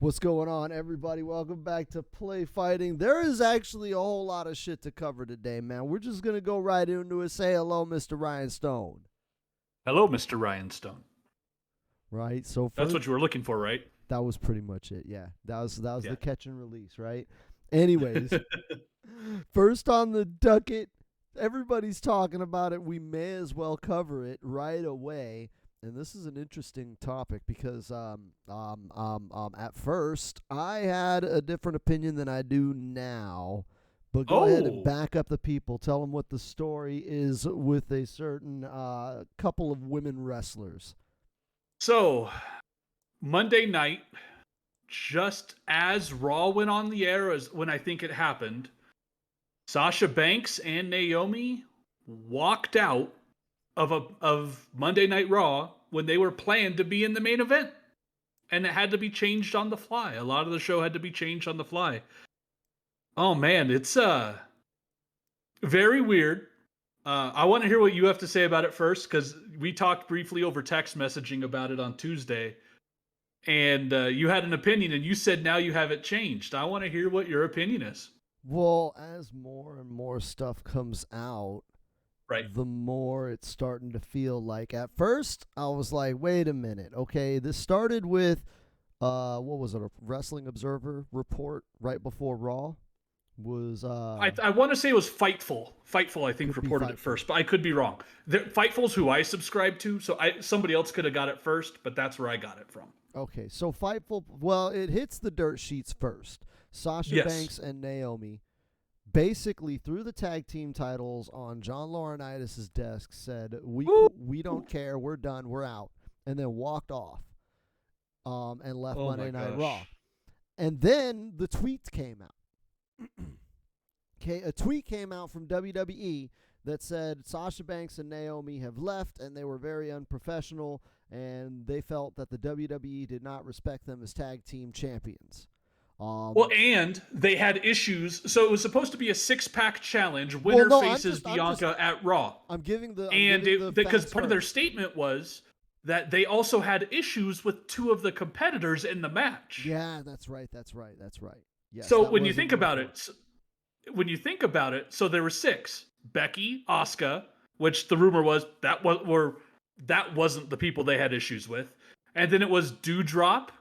What's going on, everybody? Welcome back to Play Fighting. There is actually a whole lot of shit to cover today, man. We're just going to go right into it. Say hello, Mr. Ryan Stone. Hello, Mr. Ryan Stone. Right? So That's first, what you were looking for, right? that was pretty much it. Yeah. That was Yeah. the catch and release, right? Anyways, first on the docket, everybody's talking about it. We may as well cover it right away. And this is an interesting topic because at first I had a different opinion than I do now. But go ahead and Oh, back up the people. Tell them what the story is with a certain couple of women wrestlers. so Monday night, just as Raw went on the air, as when I think it happened, Sasha Banks and Naomi walked out of Monday Night Raw when they were planned to be in the main event, and it had to be changed on the fly. A lot of the show had to be changed on the fly. Oh man, it's very weird. I want to hear what you have to say about it first, because we talked briefly over text messaging about it on Tuesday, and you had an opinion, and you said now you have it changed. I want to hear what your opinion is. Well, as more and more stuff comes out, Right. the more it's starting to feel like. At first, I was like, wait a minute. Okay, this started with, what was it, a Wrestling Observer report right before Raw? Was, I want to say it was Fightful. Fightful, I think, Could be reported Fightful. it first, but I could be wrong. Fightful's who I subscribe to, so somebody else could have got it first, but that's where I got it from. Okay, so Fightful, well, it hits the dirt sheets first. Sasha Yes. Banks and Naomi basically threw the tag team titles on John Laurinaitis' desk, said, we don't care, we're done, we're out, and then walked off and left Oh Monday my Night gosh. Raw. And then the tweets came out. Okay, a tweet came out from WWE that said Sasha Banks and Naomi have left and they were very unprofessional and they felt that the WWE did not respect them as tag team champions. Well, and they had issues. So it was supposed to be a six-pack challenge. Winner faces Bianca at Raw. I'm giving the Because facts part of their first. statement was that they also had issues with two of the competitors in the match. Yeah, that's right. Yes, So that when you was in think the about report. it, so there were six: Becky, Asuka, which the rumor was that wasn't the people they had issues with, and then it was Dewdrop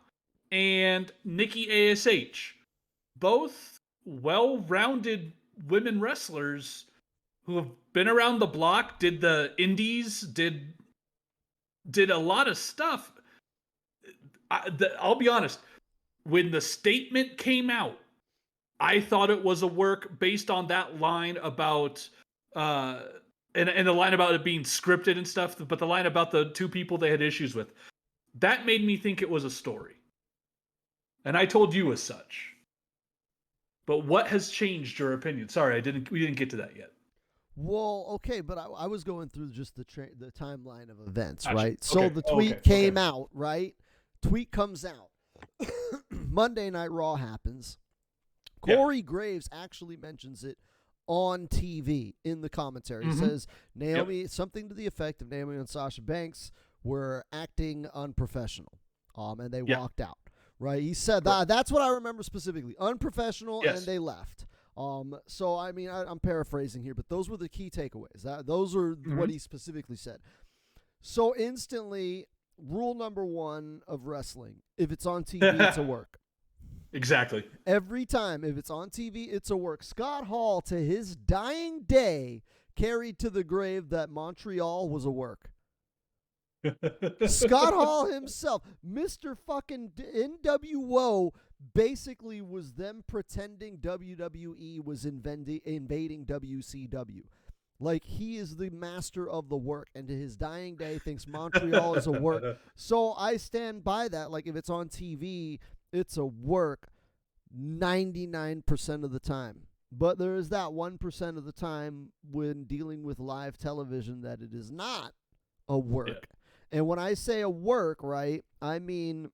and Nikki Ash, both well-rounded women wrestlers who have been around the block, did the indies, did a lot of stuff. I'll be honest, when the statement came out, I thought it was a work based on that line about and the line about it being scripted and stuff, but the line about the two people they had issues with, that made me think it was a story. And I told you as such. But what has changed your opinion? Sorry, we didn't get to that yet. Well, okay, but I was going through just the timeline of events, Gotcha. right? So Okay. the tweet came out, right? Tweet comes out. Monday Night Raw happens. Corey Graves actually mentions it on TV in the commentary. He says Naomi, something to the effect of Naomi and Sasha Banks were acting unprofessional, and they walked out. Right? He said that. That's what I remember specifically. Unprofessional, and they left. So I mean, I'm paraphrasing here, but those were the key takeaways. Those are what he specifically said. So instantly, rule number one of wrestling: if it's on TV, it's a work. Exactly. Every time, if it's on TV, it's a work. Scott Hall, to his dying day, carried to the grave that Montreal was a work. Scott Hall himself, Mr. fucking NWO, basically was them pretending WWE was invading WCW. Like, he is the master of the work, and to his dying day thinks Montreal is a work. So I stand by that. Like, if it's on TV, it's a work 99% of the time. But there is that 1% of the time when dealing with live television that it is not a work. Yeah. And when I say a work, right, I mean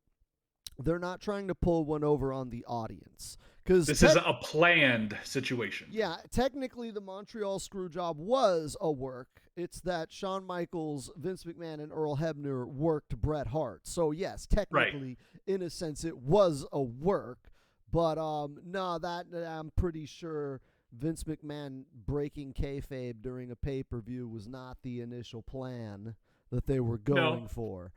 they're not trying to pull one over on the audience. Because This isn't a planned situation. yeah, technically the Montreal Screwjob was a work. It's that Shawn Michaels, Vince McMahon, and Earl Hebner worked Bret Hart. So yes, technically, in a sense, it was a work. But no, that I'm pretty sure Vince McMahon breaking kayfabe during a pay-per-view was not the initial plan that they were going for.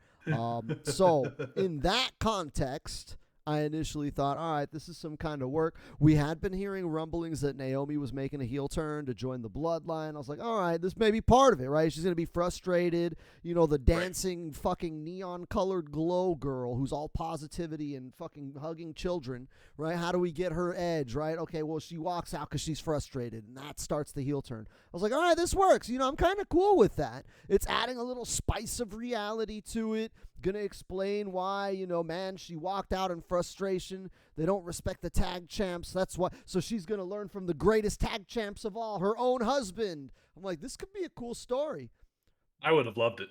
So in that context, I initially thought, all right, this is some kind of work. We had been hearing rumblings that Naomi was making a heel turn to join the bloodline. I was like, all right, this may be part of it, right? She's going to be frustrated. You know, the dancing fucking neon-colored glow girl who's all positivity and fucking hugging children, right? How do we get her edge, right? Okay, well, she walks out because she's frustrated, and that starts the heel turn. I was like, all right, this works. You know, I'm kind of cool with that. It's adding a little spice of reality to it. Gonna explain why, you know, man, she walked out in frustration. They don't respect the tag champs. That's why. So she's gonna learn from the greatest tag champs of all, her own husband. I'm like, this could be a cool story. I would have loved it.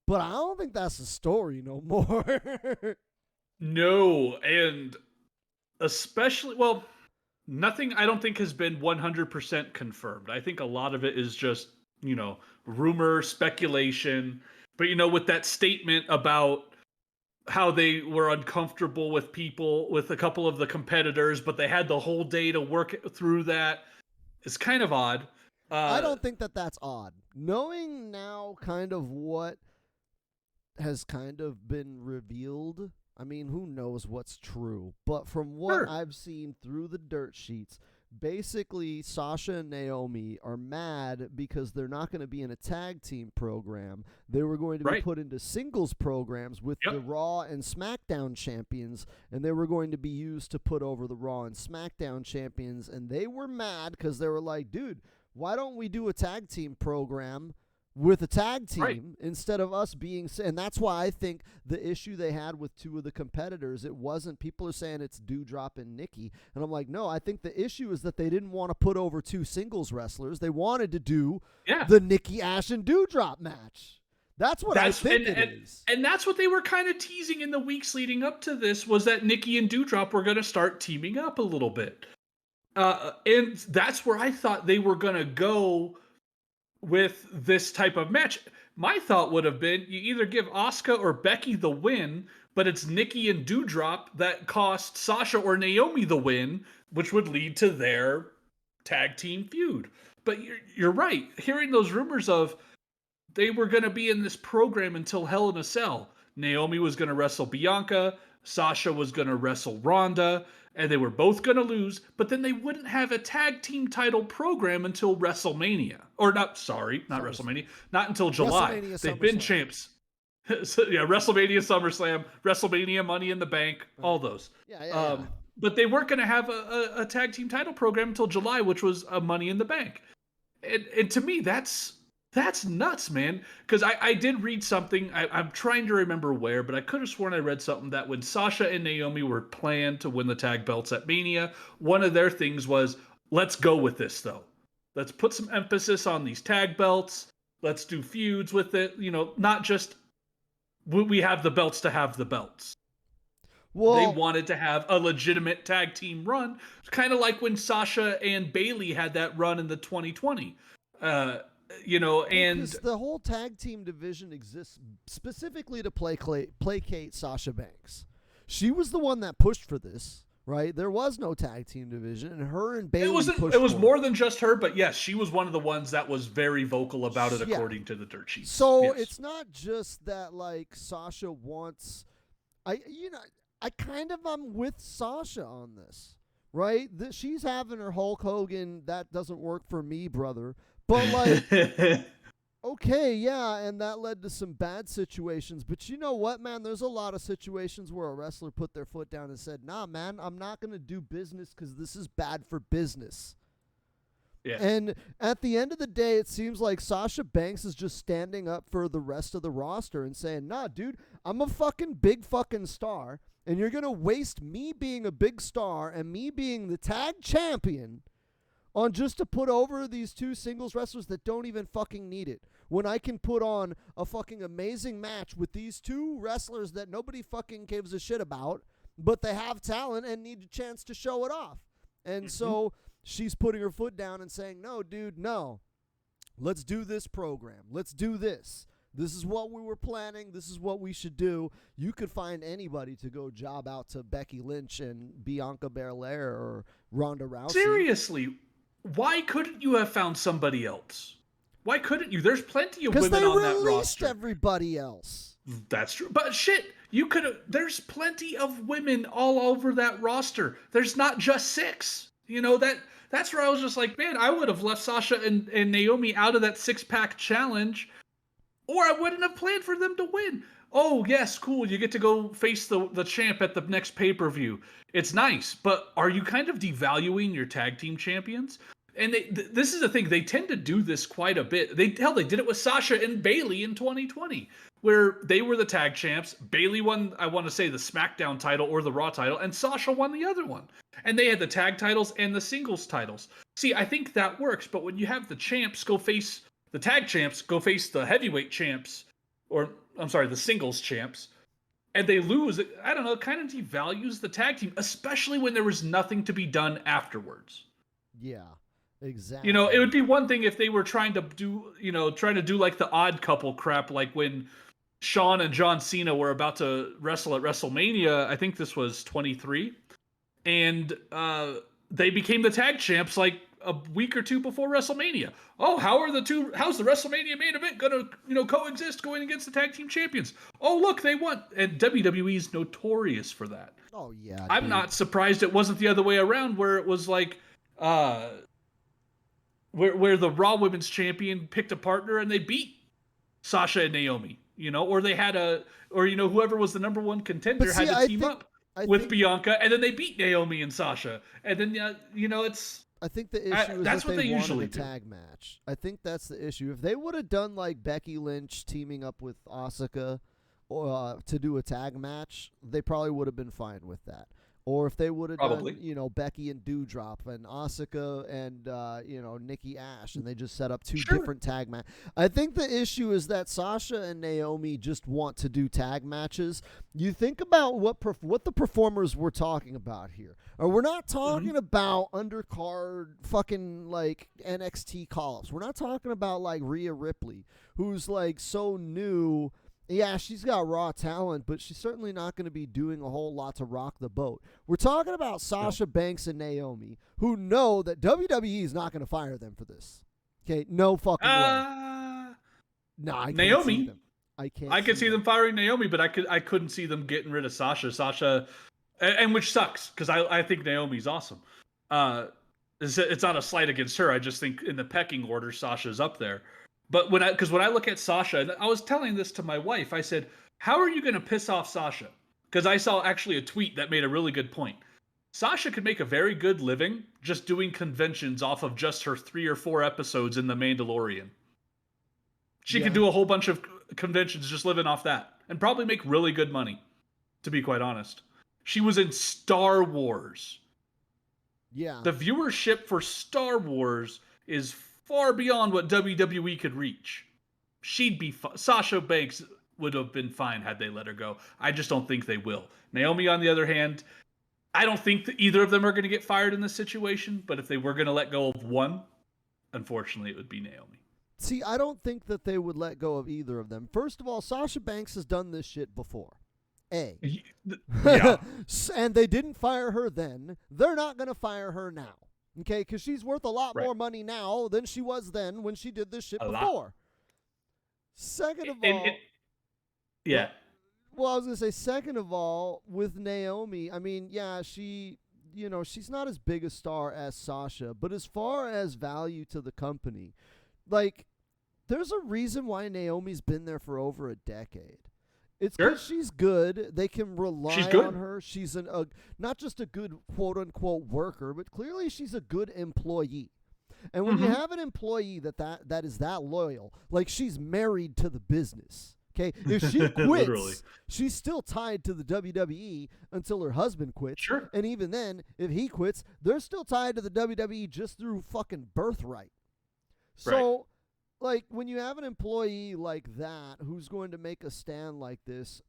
But I don't think that's a story no more. No, and especially, well, nothing I don't think has been 100% confirmed. I think a lot of it is just, you know, rumor, speculation. But, you know, with that statement about how they were uncomfortable with people, with a couple of the competitors, but they had the whole day to work through that, it's kind of odd. I don't think that that's odd. Knowing now kind of what has kind of been revealed, I mean, who knows what's true? But from what I've seen through the dirt sheets, basically Sasha and Naomi are mad because they're not going to be in a tag team program. They were going to be put into singles programs with the Raw and SmackDown champions, and they were going to be used to put over the Raw and SmackDown champions, and they were mad because they were like, dude, why don't we do a tag team program with a tag team instead of us being, and that's why I think the issue they had with two of the competitors, it wasn't, people are saying it's Doudrop and Nikki, and I'm like, no, I think the issue is that they didn't want to put over two singles wrestlers. They wanted to do the Nikki Ash and Doudrop match. That's what I think it is. And that's what they were kind of teasing in the weeks leading up to this, was that Nikki and Doudrop were going to start teaming up a little bit. And that's where I thought they were going to go with this type of match. My thought would have been you either give Asuka or Becky the win, but it's Nikki and Doudrop that cost Sasha or Naomi the win, which would lead to their tag team feud. But you're right. Hearing those rumors of they were going to be in this program until Hell in a Cell. Naomi was going to wrestle Bianca, Sasha was going to wrestle Ronda, and they were both going to lose, but then they wouldn't have a tag team title program until WrestleMania. Or not WrestleMania, not until July. They've been champs. So, WrestleMania, SummerSlam, WrestleMania, Money in the Bank, all those. But they weren't going to have a tag team title program until July, which was a Money in the Bank. And to me, that's nuts, man. Because I did read something. I'm trying to remember where, but I could have sworn I read something that when Sasha and Naomi were planned to win the tag belts at Mania, one of their things was, let's go with this, though. Let's put some emphasis on these tag belts. Let's do feuds with it. You know, not just we have the belts to have the belts. Well, they wanted to have a legitimate tag team run. It's kind of like when Sasha and Bayley had that run in the 2020. You know, and the whole tag team division exists specifically to placate Sasha Banks. She was the one that pushed for this, right? There was no tag team division, and her and Bayley It was more than just her, but yes, she was one of the ones that was very vocal about it, according to the dirt sheets. So it's not just that like Sasha wants. I'm with Sasha on this, right? She's having her Hulk Hogan. That doesn't work for me, brother. But, like, okay, yeah, and that led to some bad situations. But you know what, man? There's a lot of situations where a wrestler put their foot down and said, nah, man, I'm not going to do business because this is bad for business. Yeah. And at the end of the day, it seems like Sasha Banks is just standing up for the rest of the roster and saying, nah, dude, I'm a fucking big fucking star, and you're going to waste me being a big star and me being the tag champion on just to put over these two singles wrestlers that don't even fucking need it. When I can put on a fucking amazing match with these two wrestlers that nobody fucking gives a shit about, but they have talent and need a chance to show it off. And so she's putting her foot down and saying, no, dude, no. Let's do this program. Let's do this. This is what we were planning. This is what we should do. You could find anybody to go job out to Becky Lynch and Bianca Belair or Ronda Rousey. Seriously, why couldn't you have found somebody else? Why couldn't you? There's plenty of women on that roster. Because they released everybody else. That's true. But shit, you could have. There's plenty of women all over that roster. There's not just 6. You know, that's where I was just like, man, I would have left Sasha and Naomi out of that 6-pack challenge, or I wouldn't have planned for them to win. Oh, yes, cool. You get to go face the champ at the next pay-per-view. It's nice, but are you kind of devaluing your tag team champions? And this is the thing. They tend to do this quite a bit. They did it with Sasha and Bayley in 2020, where they were the tag champs. Bayley won, I want to say, the SmackDown title or the Raw title, and Sasha won the other one. And they had the tag titles and the singles titles. See, I think that works, but when you have the champs go face the tag champs, go face the heavyweight champs, or I'm sorry, the singles champs, and they lose, I don't know, it kind of devalues the tag team, especially when there was nothing to be done afterwards. Yeah. Exactly. You know, it would be one thing if they were trying to do like the odd couple crap, like when Shawn and John Cena were about to wrestle at WrestleMania. I think this was 23, and they became the tag champs like a week or two before WrestleMania. Oh, how's the WrestleMania main event gonna coexist going against the tag team champions? Oh, look, they won. And WWE is notorious for that. Oh yeah. I'm not surprised it wasn't the other way around, where it was like where the Raw Women's Champion picked a partner and they beat Sasha and Naomi, or they had whoever was the number one contender had to team up with Bianca, and then they beat Naomi and Sasha, and then it's. I think the issue is that's that what they wanted usually a tag match. I think that's the issue. If they would have done like Becky Lynch teaming up with Asuka to do a tag match, they probably would have been fine with that. Or if they would have done, Becky and Doudrop and Asuka and, Nikki Ash, and they just set up two different tag matches. I think the issue is that Sasha and Naomi just want to do tag matches. You think about what the performers we're talking about here. Or we're not talking about undercard fucking, like, NXT call-ups. We're not talking about, like, Rhea Ripley, who's, like, so new. Yeah, she's got raw talent, but she's certainly not going to be doing a whole lot to rock the boat. We're talking about Sasha Banks and Naomi, who know that WWE is not going to fire them for this. Okay, no fucking way. No, I can't Naomi. see them. I could see them firing Naomi, but I couldn't see them getting rid of Sasha. Sasha, and which sucks because I think Naomi's awesome. It's not a slight against her. I just think in the pecking order, Sasha's up there. But when I look at Sasha, and I was telling this to my wife, I said, how are you going to piss off Sasha? Because I saw actually a tweet that made a really good point. Sasha could make a very good living just doing conventions off of just her 3 or 4 episodes in The Mandalorian. She could do a whole bunch of conventions just living off that and probably make really good money, to be quite honest. She was in Star Wars. Yeah. The viewership for Star Wars is far beyond what WWE could reach. She'd be Sasha Banks would have been fine had they let her go. I just don't think they will. Naomi, on the other hand, I don't think that either of them are going to get fired in this situation, but if they were going to let go of one, unfortunately, it would be Naomi. See, I don't think that they would let go of either of them. First of all, Sasha Banks has done this shit before. Yeah. And they didn't fire her then. They're not going to fire her now. Okay, because she's worth a lot more money now than she was then when she did this shit before. Second of all... Yeah. Well, I was going to say, second of all, with Naomi, I mean, yeah, she's not as big a star as Sasha, but as far as value to the company, like, there's a reason why Naomi's been there for over a decade. It's because she's good. They can rely on her. She's not just a good quote-unquote worker, but clearly she's a good employee. And when you have an employee that is that loyal, like she's married to the business, okay? If she quits, she's still tied to the WWE until her husband quits. Sure. And even then, if he quits, they're still tied to the WWE just through fucking birthright. So... Like, when you have an employee like that who's going to make a stand like this,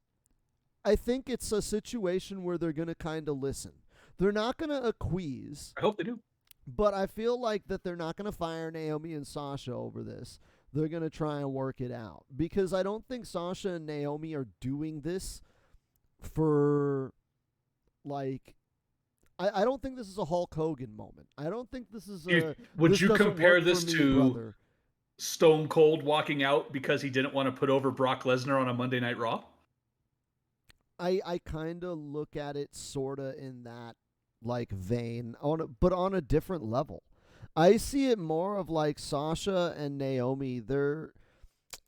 I think it's a situation where they're going to kind of listen. They're not going to acquiesce, I hope they do. but I feel like that they're not going to fire Naomi and Sasha over this. They're going to try and work it out because I don't think Sasha and Naomi are doing this for like I don't think this is a Hulk Hogan moment. I don't think this is a Would this you doesn't compare work this for me, to brother. Stone Cold walking out because he didn't want to put over Brock Lesnar on a Monday Night Raw? I kind of look at it sorta in that like vein but on a different level. I see it more of like Sasha and Naomi. They're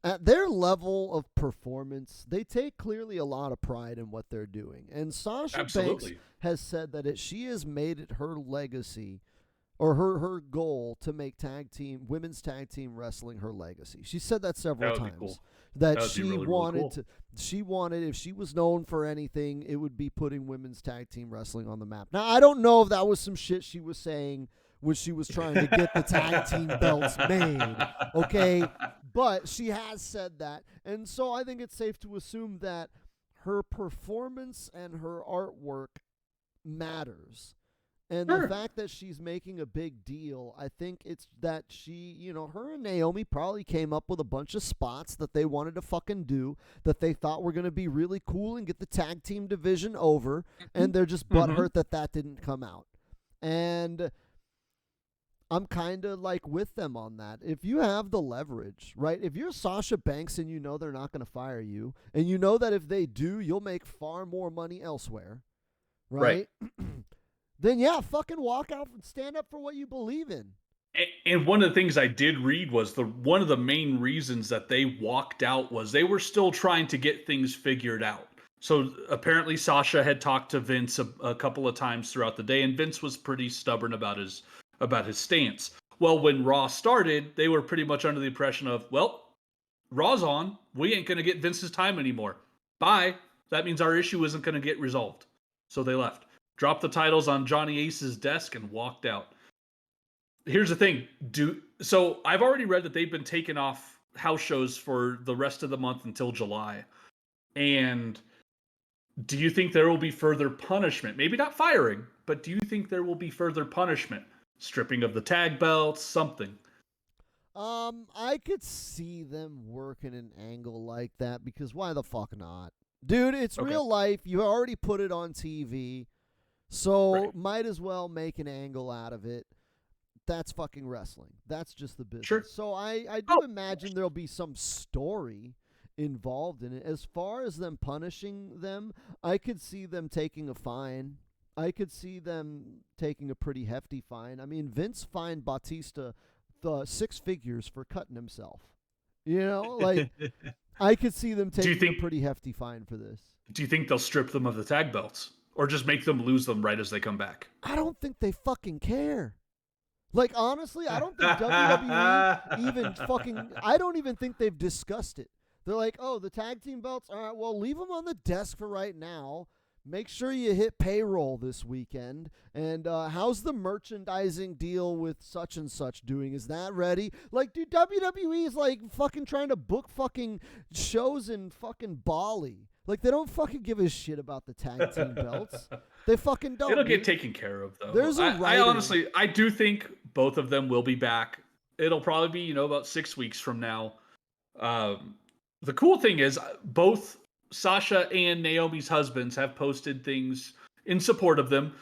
at their level of performance, they take clearly a lot of pride in what they're doing. And Sasha Banks Absolutely. has said that she has made it her legacy or her goal to make women's tag team wrestling her legacy. She said that several That would be times. cool. That That would be she really, really wanted cool. to she wanted if she was known for anything, it would be putting women's tag team wrestling on the map. Now I don't know if that was some shit she was saying when she was trying to get the tag team belts made. Okay? But she has said that. And so I think it's safe to assume that her performance and her artwork matters. And the Sure. fact that she's making a big deal, I think it's that her and Naomi probably came up with a bunch of spots that they wanted to fucking do that they thought were going to be really cool and get the tag team division over. And they're just butthurt that didn't come out. And I'm kind of like with them on that. If you have the leverage, right? If you're Sasha Banks and you know they're not going to fire you, and you know that if they do, you'll make far more money elsewhere, right? Then yeah, fucking walk out and stand up for what you believe in. And one of the things I did read was one of the main reasons that they walked out was they were still trying to get things figured out. So apparently Sasha had talked to Vince a couple of times throughout the day, and Vince was pretty stubborn about his stance. Well, when Raw started, they were pretty much under the impression of, well, Raw's on. We ain't going to get Vince's time anymore. Bye. That means our issue isn't going to get resolved. So they left. Dropped the titles on Johnny Ace's desk and walked out. Here's the thing. So I've already read that they've been taking off house shows for the rest of the month until July. And do you think there will be further punishment? Maybe not firing, but do you think there will be further punishment? Stripping of the tag belts, something. I could see them working an angle like that because why the fuck not? Dude, it's real life. You already put it on TV. So might as well make an angle out of it. That's fucking wrestling. That's just the business. Sure. So I do imagine there'll be some story involved in it. As far as them punishing them, I could see them taking a fine. I could see them taking a pretty hefty fine. I mean, Vince fined Batista the 6 figures for cutting himself. You know, like I could see them taking a pretty hefty fine for this. Do you think they'll strip them of the tag belts? Or just make them lose them right as they come back? I don't think they fucking care. Like, honestly, I don't think WWE even fucking... I don't even think they've discussed it. They're like, oh, the tag team belts? All right, well, leave them on the desk for right now. Make sure you hit payroll this weekend. And how's the merchandising deal with such and such doing? Is that ready? Like, dude, WWE is like fucking trying to book fucking shows in fucking Bali. Like, they don't fucking give a shit about the tag team belts. They fucking don't. It'll get taken care of, though. There's a I honestly, I do think both of them will be back. It'll probably be, about 6 weeks from now. The cool thing is both Sasha and Naomi's husbands have posted things in support of them.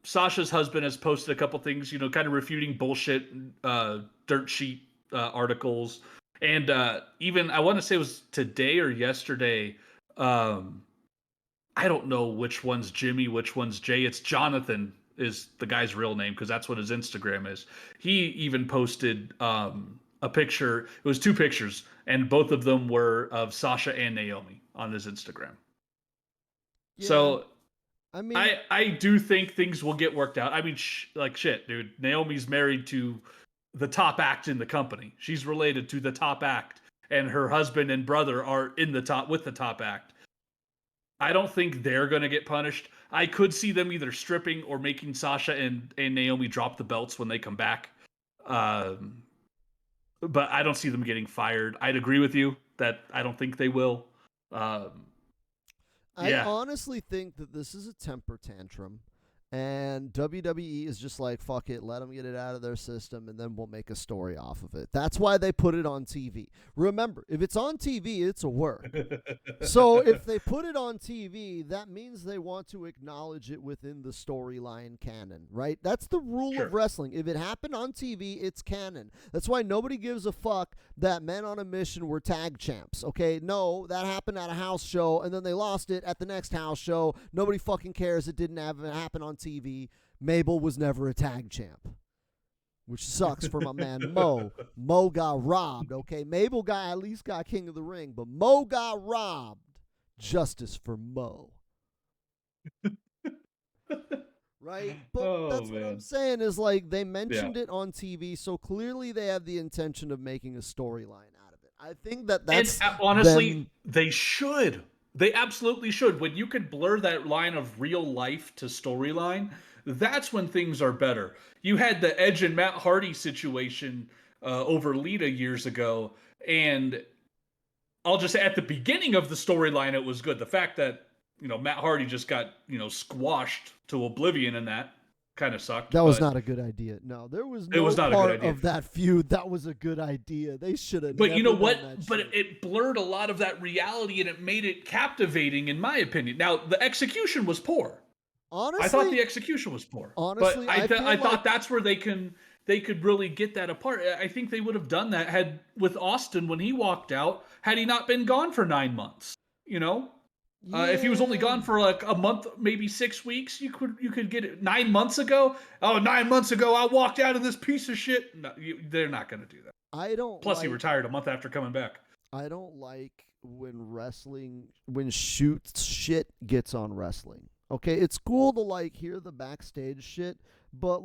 Sasha's husband has posted a couple things, kind of refuting bullshit, dirt sheet articles. And even, I want to say it was today or yesterday, I don't know which one's Jimmy, which one's Jay. It's Jonathan is the guy's real name because that's what his Instagram is. He even posted a picture. It was 2 pictures, and both of them were of Sasha and Naomi on his Instagram. Yeah, so, I mean, I do think things will get worked out. I mean, shit, dude. Naomi's married to the top act in the company. She's related to the top act, and her husband and brother are in the top with the top act. I don't think they're going to get punished. I could see them either stripping or making Sasha and Naomi drop the belts when they come back. But I don't see them getting fired. I'd agree with you that I don't think they will. I honestly think that this is a temper tantrum. And WWE is just like, fuck it, let them get it out of their system, and then we'll make a story off of it. That's why they put it on TV. Remember, if it's on TV, it's a work. So if they put it on TV, that means they want to acknowledge it within the storyline canon, right? That's the rule of wrestling. If it happened on TV, it's canon. That's why nobody gives a fuck that Men on a Mission were tag champs, okay? No, that happened at a house show, and then they lost it at the next house show. Nobody fucking cares. It didn't happen on TV. Mabel was never a tag champ, which sucks for my man Mo. Mo got robbed, okay? Mabel at least got King of the Ring, but Mo got robbed. Justice for Mo. Right? But that's what I'm saying is, like, they mentioned it on TV, so clearly they have the intention of making a storyline out of it. I think that's... And honestly, they should. They absolutely should. When you could blur that line of real life to storyline, that's when things are better. You had the Edge and Matt Hardy situation over Lita years ago, and I'll just say at the beginning of the storyline, it was good. The fact that, Matt Hardy just got, squashed to oblivion in that kind of sucked. That was not a good idea. No, there was no part of that feud that was a good idea. They should have. But you know what? But it blurred a lot of that reality, and it made it captivating, in my opinion. Now, the execution was poor. Honestly, I thought the execution was poor. Honestly, but I thought that's where they could really get that apart. I think they would have done that with Austin when he walked out, had he not been gone for 9 months. If he was only gone for like a month, maybe 6 weeks, you could get it 9 months ago. Oh, 9 months ago, I walked out of this piece of shit. No, they're not going to do that. I don't. Plus, he retired a month after coming back. I don't like when shit gets on wrestling. Okay, it's cool to hear the backstage shit, but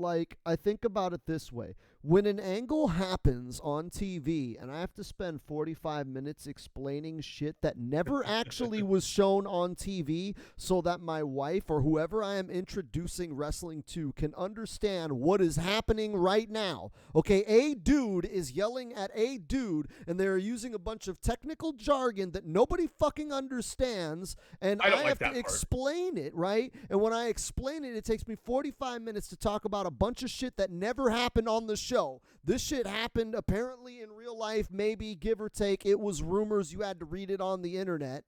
I think about it this way. When an angle happens on TV and I have to spend 45 minutes explaining shit that never actually was shown on TV so that my wife or whoever I am introducing wrestling to can understand what is happening right now. Okay, a dude is yelling at a dude and they're using a bunch of technical jargon that nobody fucking understands, and I have to explain it, right? And when I explain it, it takes me 45 minutes to talk about a bunch of shit that never happened on the show. This shit happened apparently in real life, maybe, give or take. It was rumors. You had to read it on the internet.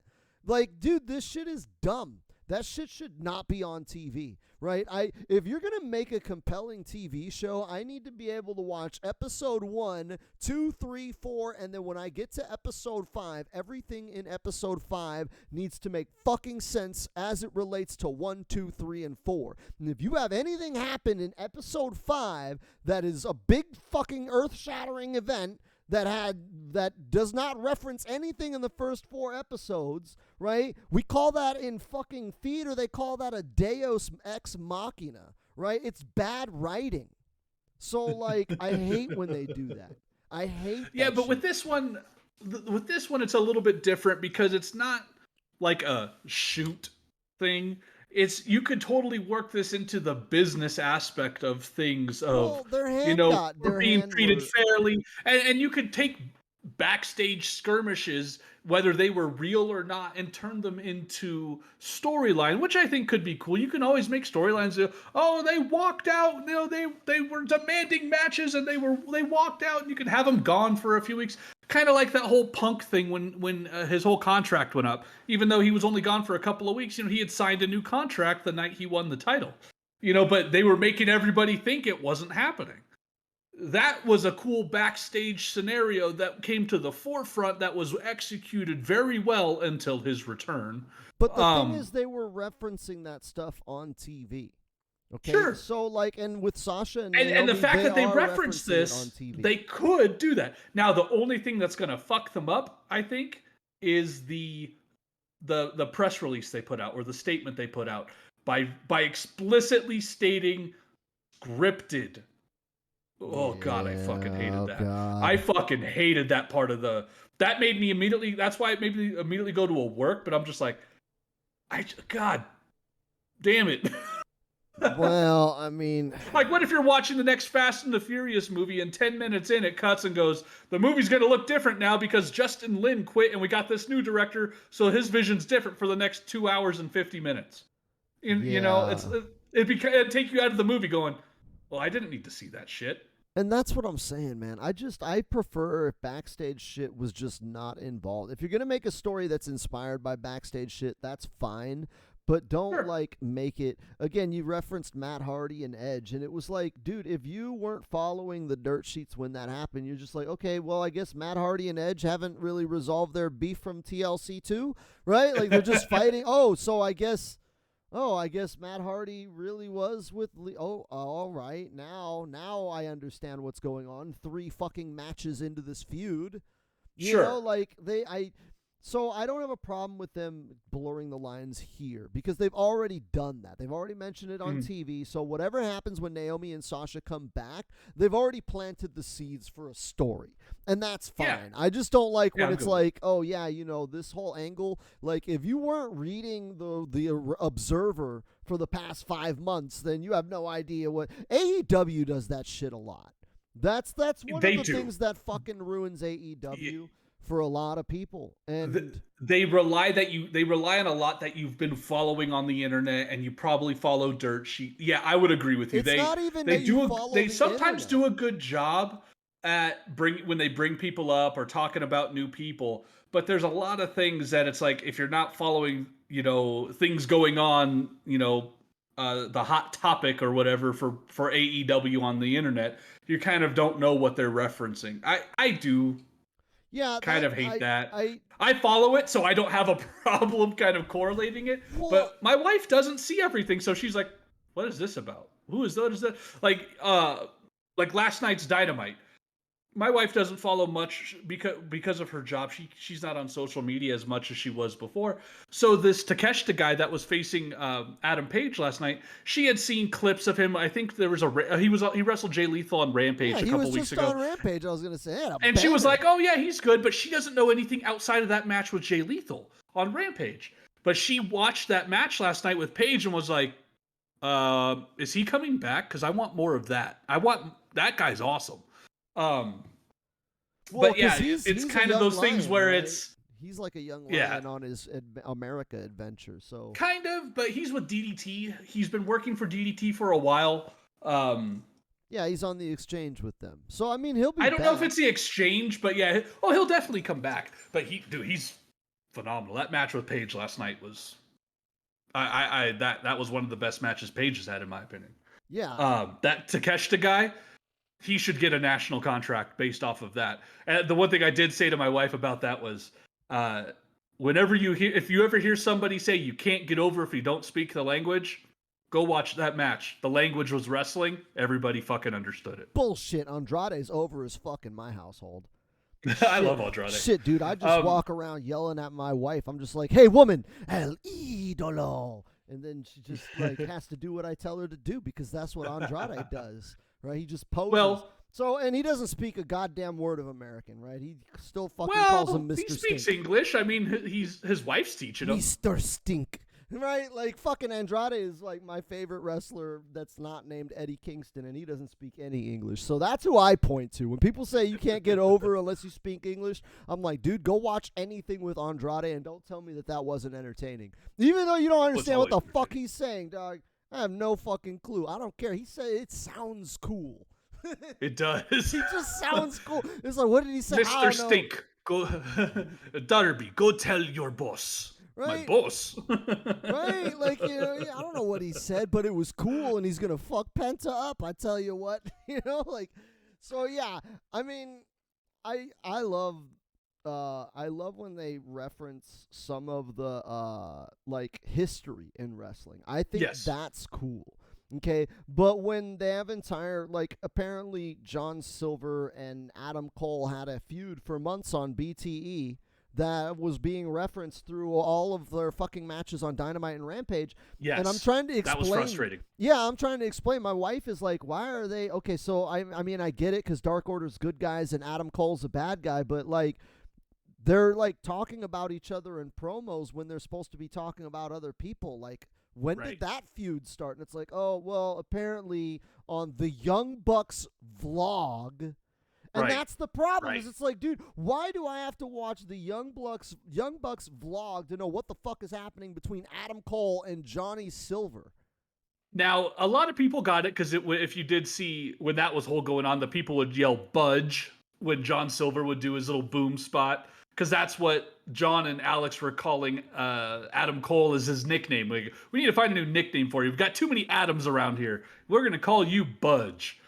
Dude, this shit is dumb. That shit should not be on TV, right? If you're going to make a compelling TV show, I need to be able to watch episode 1, 2, 3, 4, and then when I get to episode 5, everything in episode 5 needs to make fucking sense as it relates to 1, 2, 3, and 4. And if you have anything happen in episode 5 that is a big fucking earth-shattering event, that does not reference anything in the first 4 episodes, right? We call that in fucking theater, they call that a deus ex machina, right? It's bad writing. So I hate when they do that. I hate that. Yeah, but with this one it's a little bit different because it's not like a shoot thing. You could totally work this into the business aspect of things being treated fairly, and you could take backstage skirmishes, whether they were real or not, and turn them into storyline, which I think could be cool. You can always make storylines. They walked out. They were demanding matches, and they walked out, and you can have them gone for a few weeks. Kind of like that whole Punk thing when his whole contract went up. Even though he was only gone for a couple of weeks, he had signed a new contract the night he won the title. But they were making everybody think it wasn't happening. That was a cool backstage scenario that came to the forefront that was executed very well until his return. But the thing is, they were referencing that stuff on TV. Okay, sure. So and with Sasha and Naomi, and the fact that they referenced this, they could do that. Now, the only thing that's going to fuck them up, I think, is the press release they put out, or the statement they put out by explicitly stating scripted. Oh God, I fucking hated that. God. I fucking hated that part of that made me immediately. That's why it made me immediately go to a work. But I'm just like, God damn it. Well, I mean, what if you're watching the next Fast and the Furious movie and 10 minutes in it cuts and goes, the movie's going to look different now because Justin Lin quit and we got this new director, so his vision's different for the next 2 hours and 50 minutes. It's It'd take you out of the movie going, well, I didn't need to see that shit. And that's what I'm saying, man. I prefer if backstage shit was just not involved. If you're gonna make a story that's inspired by backstage shit, that's fine. But don't Sure. like make it again. You referenced Matt Hardy and Edge, and it was like, dude, if you weren't following the dirt sheets when that happened, you're just like, okay, well, I guess Matt Hardy and Edge haven't really resolved their beef from TLC 2, right? Like they're just fighting. I guess Matt Hardy really was with all right. Now I understand what's going on. 3 fucking matches into this feud. Sure. So I don't have a problem with them blurring the lines here because they've already done that. They've already mentioned it on TV. So whatever happens when Naomi and Sasha come back, they've already planted the seeds for a story. And that's fine. Yeah. I just don't like when I'm it's good. like, oh yeah, this whole angle, like if you weren't reading the Observer for the past 5 months, then you have no idea what AEW does that shit a lot. That's one They of the do. things that fucking ruins AEW for a lot of people. And They rely on a lot that you've been following on the internet, and you probably follow dirt sheet. Yeah, I would agree with you. it's not even they that do you follow they the sometimes internet. do a good job at when they bring people up or talking about new people, but there's a lot of things that it's like if you're not following, things going on, the hot topic or whatever for AEW on the internet, you kind of don't know what they're referencing. I do Yeah, kind that of hate that. I I follow it, so I don't have a problem kind of correlating it. well, But my wife doesn't see everything, so she's like, "What is this about? Who is that? What is that?" Like last night's Dynamite. My wife doesn't follow much because of her job. She's not on social media as much as she was before. So this Takeshita guy that was facing Adam Page last night, she had seen clips of him. I think there was he wrestled Jay Lethal on Rampage a couple weeks ago. On Rampage. I was gonna say, And she was like, "Oh yeah, he's good," but she doesn't know anything outside of that match with Jay Lethal on Rampage. But she watched that match last night with Paige and was like, "Is he coming back? Because I want more of that. That guy's awesome." But yeah, it's kind of those things where right? it's he's like a young lion on his America adventure. So kind of, but he's with DDT. He's been working for DDT for a while. yeah, he's on the exchange with them. So I mean, he'll be. I don't back. know if it's the exchange, but yeah, he'll definitely come back. But he's phenomenal. That match with Paige last night was, that was one of the best matches Paige has had in my opinion. Yeah. That Takeshita guy, he should get a national contract based off of that. And the one thing I did say to my wife about that was, if you ever hear somebody say you can't get over if you don't speak the language, go watch that match. The language was wrestling. Everybody fucking understood it. Bullshit. Andrade's over as fuck in my household. I love Andrade. Shit, dude. I just walk around yelling at my wife. I'm just like, hey, woman, el idolo. And then she just like has to do what I tell her to do because that's what Andrade does, right? He just poses. Well, and he doesn't speak a goddamn word of American, right? He still fucking calls him Mr. He speaks Stink. English. I mean, his wife's teaching him. Mr. Stink. Right? Like, fucking Andrade is, like, my favorite wrestler that's not named Eddie Kingston, and he doesn't speak any English. So that's who I point to. When people say you can't get over unless you speak English, I'm like, dude, go watch anything with Andrade, and don't tell me that wasn't entertaining. Even though you don't understand what the fuck he's saying, dog. I have no fucking clue. I don't care. He said it sounds cool. It does. He just sounds cool. It's like, what did he say? Mr. Stink, go, Darby, go tell your boss. Right? My boss. Right? Like, I don't know what he said, but it was cool, and he's going to fuck Penta up. I tell you what. Like, so yeah. I mean, I love when they reference some of the, like, history in wrestling. I think that's cool. Okay, but when they have apparently John Silver and Adam Cole had a feud for months on BTE that was being referenced through all of their fucking matches on Dynamite and Rampage. Yes, and I'm trying to explain. That was frustrating. Yeah, I'm trying to explain. My wife is like, why are they... Okay, so I mean, I get it because Dark Order's good guys and Adam Cole's a bad guy, but like, they're like talking about each other in promos when they're supposed to be talking about other people. Like, when did that feud start? And it's like, oh, well, apparently on the Young Bucks vlog. And that's the problem. Is it's like, dude, why do I have to watch the Young Bucks vlog to know what the fuck is happening between Adam Cole and Johnny Silver? Now, a lot of people got it because if you did see when that was whole going on, the people would yell "Budge" when John Silver would do his little boom spot, because that's what John and Alex were calling Adam Cole as his nickname. We need to find a new nickname for you. We've got too many Adams around here. We're going to call you Budge.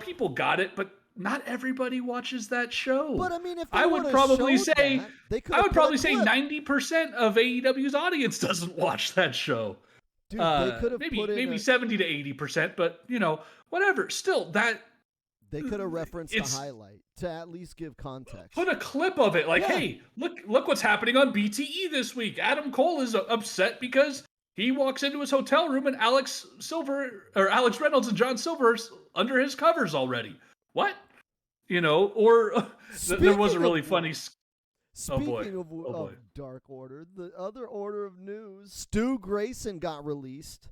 People got it, but not everybody watches that show. But I mean, if they I would probably say that, they I would probably say clip. 90% of AEW's audience doesn't watch that show. Dude, they could have maybe 70 to 80%, but whatever. Still, that they could have referenced a highlight to at least give context. Put a clip of it, like, hey, look what's happening on BTE this week. Adam Cole is upset because he walks into his hotel room and Alex Reynolds and John Silver's under his covers already. What? Or there was a really funny. Speaking of Dark Order, the other order of news, Stu Grayson got released.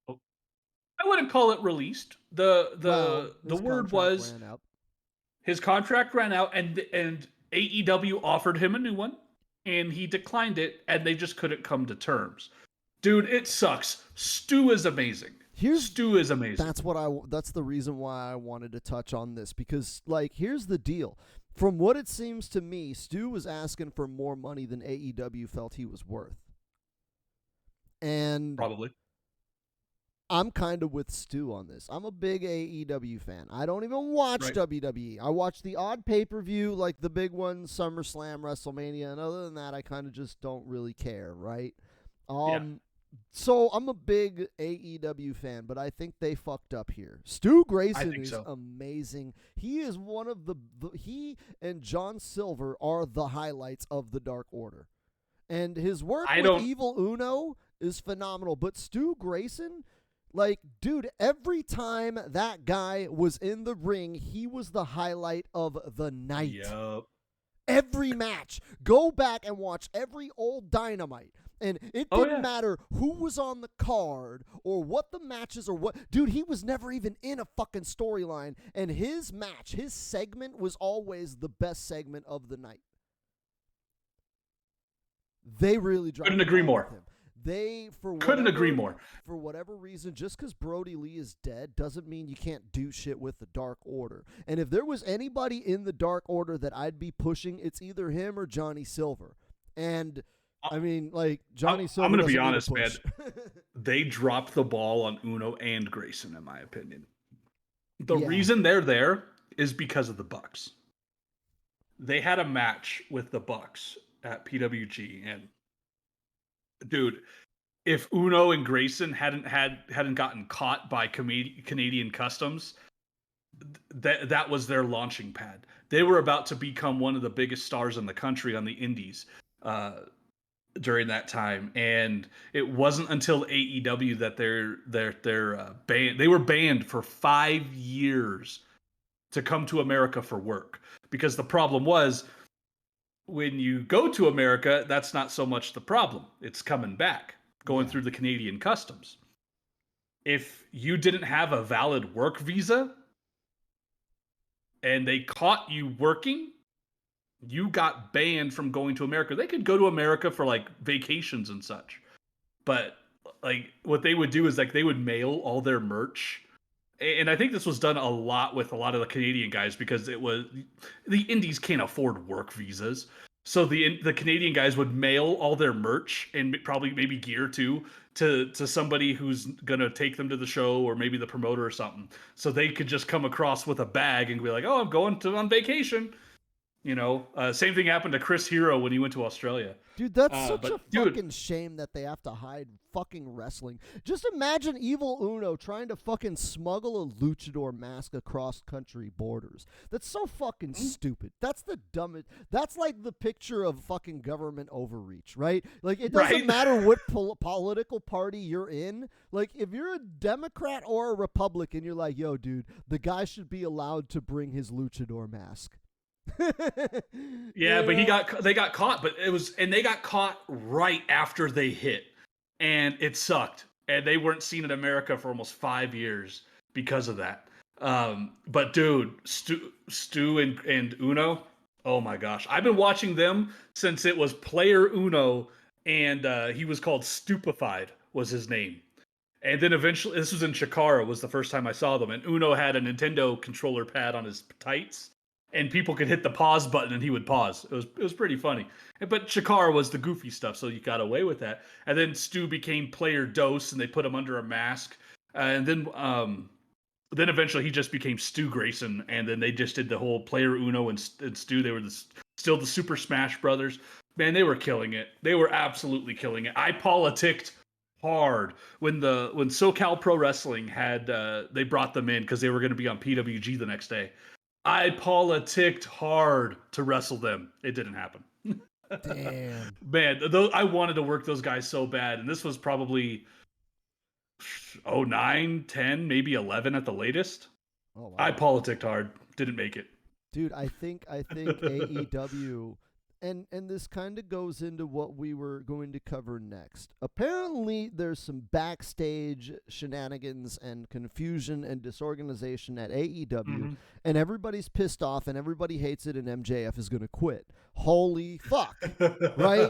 I wouldn't call it released. The word was his contract ran out, and AEW offered him a new one, and he declined it, and they just couldn't come to terms. Dude, it sucks. Stu is amazing. Stu is amazing. That's the reason why I wanted to touch on this, because here's the deal. From what it seems to me, Stu was asking for more money than AEW felt he was worth. And probably. I'm kind of with Stu on this. I'm a big AEW fan. I don't even watch WWE. I watch the odd pay-per-view, like the big ones, SummerSlam, WrestleMania, and other than that, I kind of just don't really care, right? So I'm a big AEW fan, but I think they fucked up here. Stu Grayson is amazing. He is one of he and John Silver are the highlights of the Dark Order. And his work with Evil Uno is phenomenal. But Stu Grayson, dude, every time that guy was in the ring, he was the highlight of the night. Yep. Every match. Go back and watch every old Dynamite. And it didn't matter who was on the card or what the matches or what. Dude, he was never even in a fucking storyline. And his match, his segment was always the best segment of the night. They really dropped. Couldn't agree more. They, couldn't agree more. For whatever reason, just because Brody Lee is dead doesn't mean you can't do shit with the Dark Order. And if there was anybody in the Dark Order that I'd be pushing, it's either him or Johnny Silver. And I mean, Johnny Silver. I'm going to be honest, man. They dropped the ball on Uno and Grayson, in my opinion. The reason they're there is because of the Bucks. They had a match with the Bucks at PWG, and dude, if Uno and Grayson hadn't gotten caught by Canadian Customs, that was their launching pad. They were about to become one of the biggest stars in the country on the Indies during that time, and it wasn't until AEW that they're banned. They were banned for 5 years to come to America for work, because the problem was, when you go to America, that's not so much the problem. It's coming back, going through the Canadian Customs. If you didn't have a valid work visa and they caught you working, you got banned from going to America. They could go to America for vacations and such. But what they would do is they would mail all their merch. And I think this was done a lot with a lot of the Canadian guys, because the Indies can't afford work visas. So the Canadian guys would mail all their merch and probably maybe gear too to somebody who's going to take them to the show, or maybe the promoter or something. So they could just come across with a bag and be like, "Oh, I'm going on vacation." Same thing happened to Chris Hero when he went to Australia. Dude, that's such a fucking shame that they have to hide fucking wrestling. Just imagine Evil Uno trying to fucking smuggle a luchador mask across country borders. That's so fucking stupid. That's the dumbest. That's like the picture of fucking government overreach, right? It doesn't matter what political party you're in. If you're a Democrat or a Republican, you're like, yo, dude, the guy should be allowed to bring his luchador mask. But they got caught, and they got caught right after they hit, and it sucked, and they weren't seen in America for almost 5 years because of that. But dude, Stu and Uno, oh my gosh, I've been watching them since it was Player Uno, and he was called Stupefied was his name. And then eventually, this was in Chikara, was the first time I saw them, and Uno had a Nintendo controller pad on his tights, and people could hit the pause button and he would pause. It was pretty funny. But Chikara was the goofy stuff, so you got away with that. And then Stu became Player Dose, and they put him under a mask. And then eventually he just became Stu Grayson, and then they just did the whole Player Uno and Stu. They were still the Super Smash Brothers. Man, they were killing it. They were absolutely killing it. I politicked hard when SoCal Pro Wrestling had they brought them in because they were going to be on PWG the next day. I politicked hard to wrestle them. It didn't happen. Damn. Man, I wanted to work those guys so bad, and this was probably 09, 10, maybe 11 at the latest. Oh wow. I politicked hard. Didn't make it. Dude, I think AEW and this kind of goes into what we were going to cover next. Apparently there's some backstage shenanigans and confusion and disorganization at AEW, and everybody's pissed off and everybody hates it, and MJF is going to quit. Holy fuck. Right?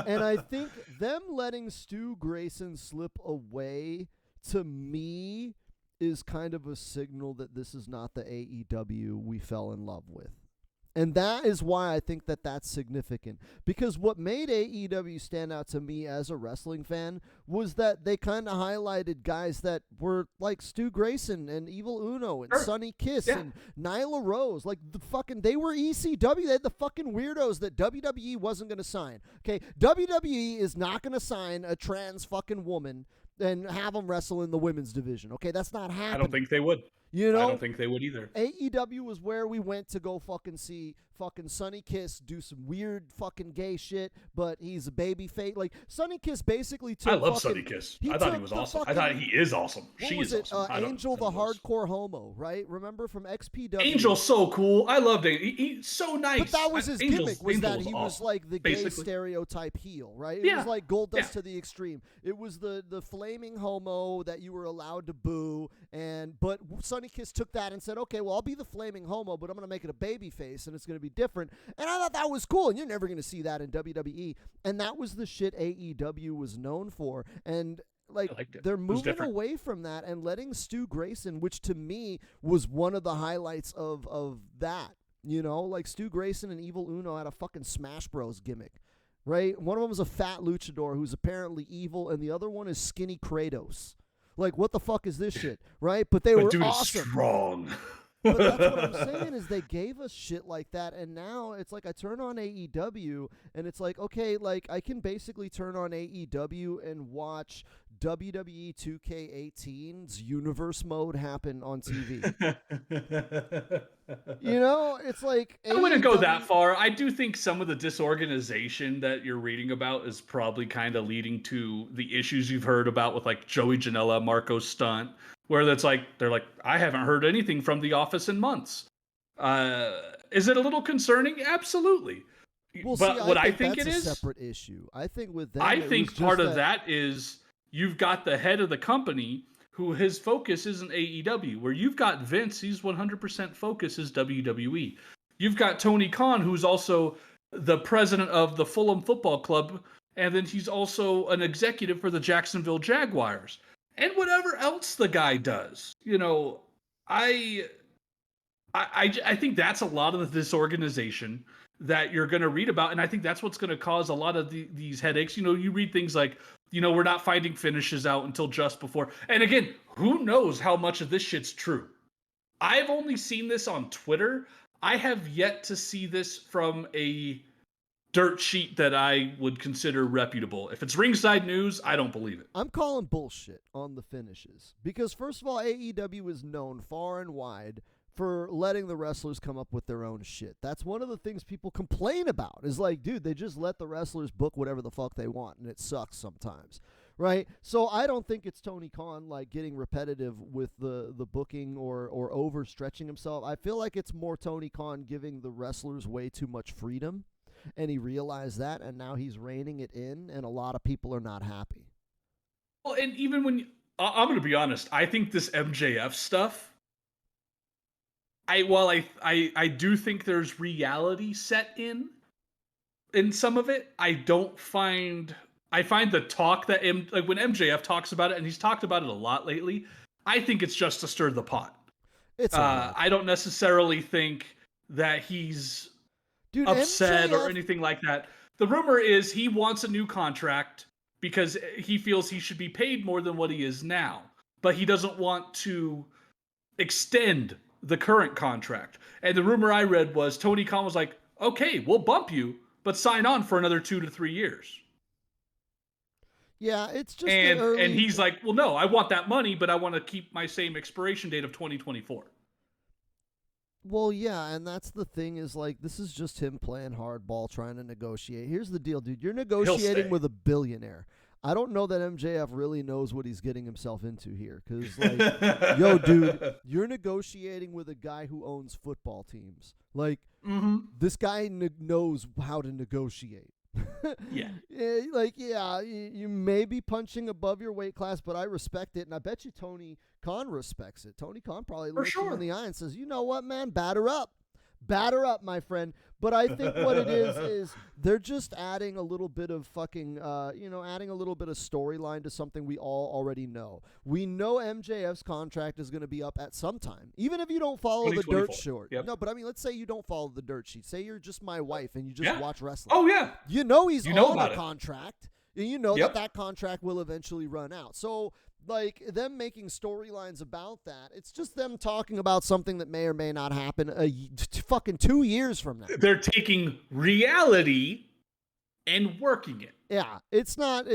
And I think them letting Stu Grayson slip away, to me, is kind of a signal that this is not the AEW we fell in love with. And that is why I think that that's significant. Because what made AEW stand out to me as a wrestling fan was that they kind of highlighted guys that were like Stu Grayson and Evil Uno and Sonny Kiss and Nyla Rose. Like, they were ECW. They had the fucking weirdos that WWE wasn't going to sign. Okay, WWE is not going to sign a trans fucking woman and have them wrestle in the women's division. Okay, that's not happening. I don't think they would. You know, I don't think they would either. AEW was where we went to go fucking see fucking Sonny Kiss do some weird fucking gay shit, but he's a baby face. Like, Sonny Kiss basically took. I love Sonny Kiss. I thought he was awesome. I thought he is awesome. She is awesome. Angel the hardcore homo, right? Remember from XPW? Angel's so cool. I loved it. He's so nice. But that was his gimmick, was that he was like the gay stereotype heel, right? It was like Goldust to the extreme. It was the flaming homo that you were allowed to boo, but Sonny Kiss took that and said, okay, well, I'll be the flaming homo, but I'm going to make it a baby face, and it's going to be different. And I thought that was cool, and you're never going to see that in WWE. And that was the shit AEW was known for. And like, they're moving away from that and letting Stu Grayson, which to me was one of the highlights of that. You know, like Stu Grayson and Evil Uno had a fucking Smash Bros gimmick, right? One of them was a fat luchador who's apparently evil, and the other one is skinny Kratos. Like, what the fuck is this shit, right? But they were awesome. Is strong. But that's what I'm saying is they gave us shit like that, and now it's like I turn on AEW, and it's like, okay, like I can basically turn on AEW and watch WWE 2K18's universe mode happen on TV. You know, it's like I wouldn't go that far. I do think some of the disorganization that you're reading about is probably kind of leading to the issues you've heard about with like Joey Janela, Marco Stunt, where that's like they're like, I haven't heard anything from The Office in months. Is it a little concerning? Absolutely. Well, but see, what I think it that's is a separate issue. I think with them, I think part of that is you've got the head of the company who his focus isn't AEW, where you've got Vince, he's 100% focus is WWE. You've got Tony Khan, who's also the president of the Fulham Football Club, and then he's also an executive for the Jacksonville Jaguars. And whatever else the guy does, you know, I think that's a lot of the disorganization that you're going to read about, and I think that's what's going to cause a lot of these headaches. You know, you read things like, you know, we're not finding finishes out until just before. And again, who knows how much of this shit's true? I've only seen this on Twitter. I have yet to see this from a dirt sheet that I would consider reputable. If it's Ringside News, I don't believe it. I'm calling bullshit on the finishes. Because first of all, AEW is known far and wide for letting the wrestlers come up with their own shit. That's one of the things people complain about. Is like, dude, they just let the wrestlers book whatever the fuck they want, and it sucks sometimes, right? So I don't think it's Tony Khan like getting repetitive with the booking or overstretching himself. I feel like it's more Tony Khan giving the wrestlers way too much freedom, and he realized that, and now he's reining it in, and a lot of people are not happy. Well, and even when I'm going to be honest, I think this MJF stuff, while I do think there's reality set in some of it, I don't find I find the talk that like when MJF talks about it, and he's talked about it a lot lately, I think it's just to stir the pot. It's a hook. I don't necessarily think that he's Dude, upset or MJF. anything like that. The rumor is he wants a new contract because he feels he should be paid more than what he is now, but he doesn't want to extend the current contract. And the rumor I read was Tony Khan was like, "Okay, we'll bump you, but sign on for another 2 to 3 years." Yeah, it's just And he's like, "Well, no, I want that money, but I want to keep my same expiration date of 2024." Well, yeah, and that's the thing is like this is just him playing hardball, trying to negotiate. Here's the deal, dude. You're negotiating with a billionaire. I don't know that MJF really knows what he's getting himself into here, because like, yo, dude, you're negotiating with a guy who owns football teams. Like, this guy knows how to negotiate. Yeah. You may be punching above your weight class, but I respect it, and I bet you Tony Khan respects it. Tony Khan probably looks him in the eye and says, "You know what, man? Batter up, my friend." But I think what it is they're just adding a little bit of fucking, adding a little bit of storyline to something we all already know. We know MJF's contract is going to be up at some time, even if you don't follow the dirt sheet. Yep. No, but I mean, let's say you don't follow the dirt sheet. Say you're just my wife and you just watch wrestling. Oh yeah, you know he's on a it. contract, and you know that contract will eventually run out. So, like, them making storylines about that, it's just them talking about something that may or may not happen fucking 2 years from now. They're taking reality and working it. Yeah, it's not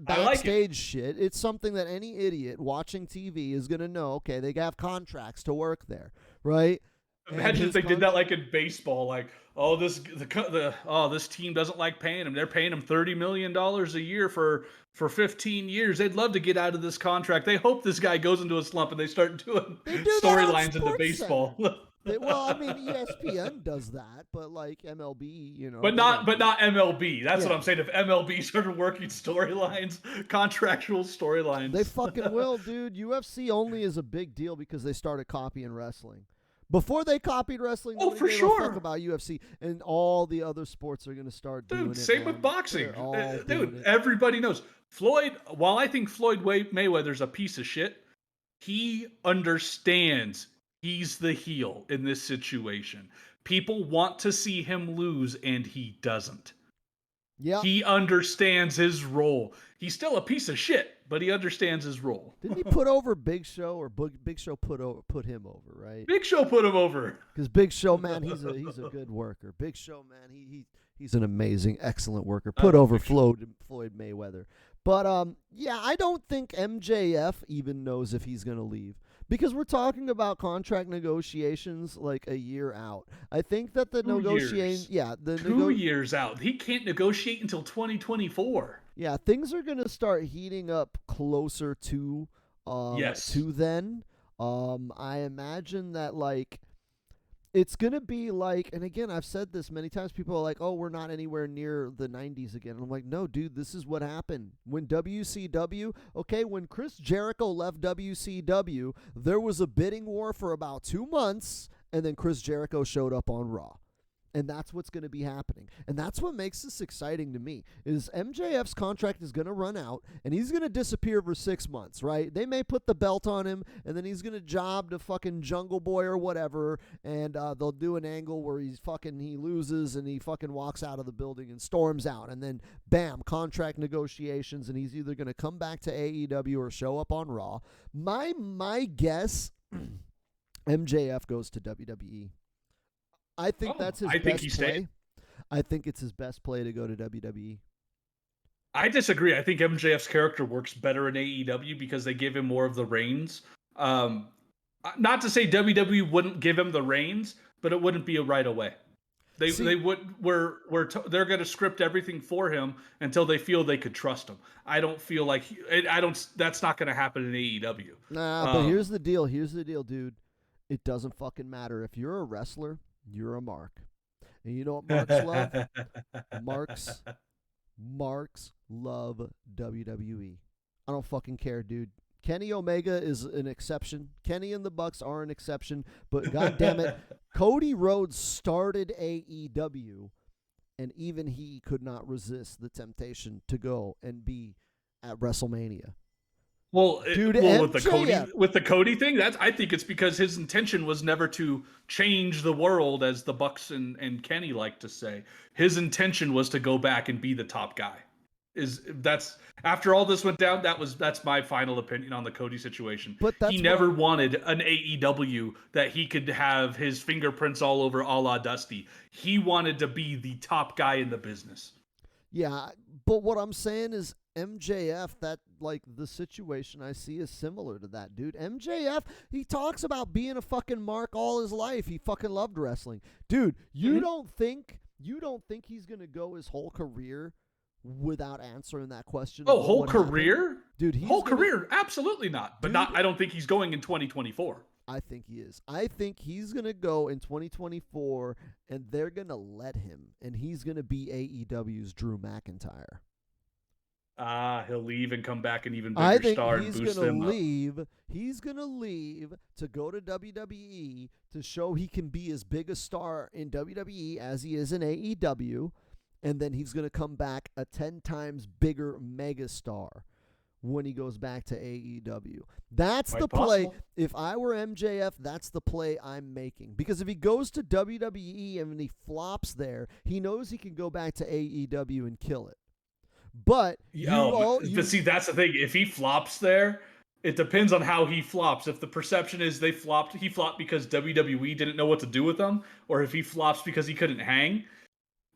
backstage shit. It's something that any idiot watching TV is going to know, okay, they have contracts to work there, right? Imagine if they did that like in baseball, like, oh, this team doesn't like paying him. They're paying him $30 million a year for 15 years. They'd love to get out of this contract. They hope this guy goes into a slump and they start doing storylines into baseball. Well, I mean, ESPN does that, but like MLB, But not MLB. That's what I'm saying. If MLB started working storylines, contractual storylines, they fucking will, dude. UFC only is a big deal because they started copying wrestling. Before they copied wrestling, nobody gave a fuck about UFC, and all the other sports are going to start doing it. Same with boxing. Dude, everybody knows. Floyd, while I think Floyd Mayweather's a piece of shit, he understands he's the heel in this situation. People want to see him lose, and he doesn't. Yeah. He understands his role. He's still a piece of shit, but he understands his role. Didn't he put over Big Show, or Big Show put him over, right? Big Show put him over. Because Big Show, man, he's a good worker. Big Show, man, he's an amazing, excellent worker. Put over Floyd Mayweather. But I don't think MJF even knows if he's gonna leave. Because we're talking about contract negotiations like a year out. I think that the 2 years out. He can't negotiate until 2024. Yeah, things are gonna start heating up closer to then. I imagine that like it's going to be like, and again, I've said this many times, people are like, oh, we're not anywhere near the 90s again. And I'm like, no, dude, this is what happened. When when Chris Jericho left WCW, there was a bidding war for about 2 months, and then Chris Jericho showed up on Raw. And that's what's going to be happening. And that's what makes this exciting to me, is MJF's contract is going to run out, and he's going to disappear for 6 months, right? They may put the belt on him, and then he's going to job to fucking Jungle Boy or whatever, and they'll do an angle where he loses, and he fucking walks out of the building and storms out. And then, bam, contract negotiations, and he's either going to come back to AEW or show up on Raw. My guess, MJF goes to WWE. I think that's his best play. I think it's his best play to go to WWE. I disagree. I think MJF's character works better in AEW because they give him more of the reins. Not to say WWE wouldn't give him the reins, but it wouldn't be a right away. They're going to script everything for him until they feel they could trust him. I don't feel like that's not going to happen in AEW. Nah, but here's the deal, dude. It doesn't fucking matter if you're a wrestler. You're a mark. And you know what marks love? Marks love WWE. I don't fucking care, dude. Kenny Omega is an exception. Kenny and the Bucks are an exception. But goddamn it, Cody Rhodes started AEW and even he could not resist the temptation to go and be at WrestleMania. Well, Dude, with MJF. the Cody thing, I think it's because his intention was never to change the world, as the Bucks and Kenny like to say. His intention was to go back and be the top guy. That's after all this went down, that's my final opinion on the Cody situation. But he never wanted an AEW that he could have his fingerprints all over, a la Dusty. He wanted to be the top guy in the business. Yeah, but what I'm saying is MJF, that like the situation I see is similar to that, dude. MJF, he talks about being a fucking mark all his life. He fucking loved wrestling. Dude, you don't think he's going to go his whole career without answering that question? Oh, whole career? Happened? Dude, whole career? Absolutely not. But dude, I don't think he's going in 2024. I think he is. I think he's going to go in 2024, and they're going to let him, and he's going to be AEW's Drew McIntyre. He'll leave and come back an even bigger star and boost them up. He's going to leave to go to WWE to show he can be as big a star in WWE as he is in AEW, and then he's going to come back a 10 times bigger megastar when he goes back to AEW. That's the play. If I were MJF, that's the play I'm making. Because if he goes to WWE and he flops there, he knows he can go back to AEW and kill it. But see, that's the thing. If he flops there, it depends on how he flops. If the perception is he flopped because WWE didn't know what to do with him, or if he flops because he couldn't hang.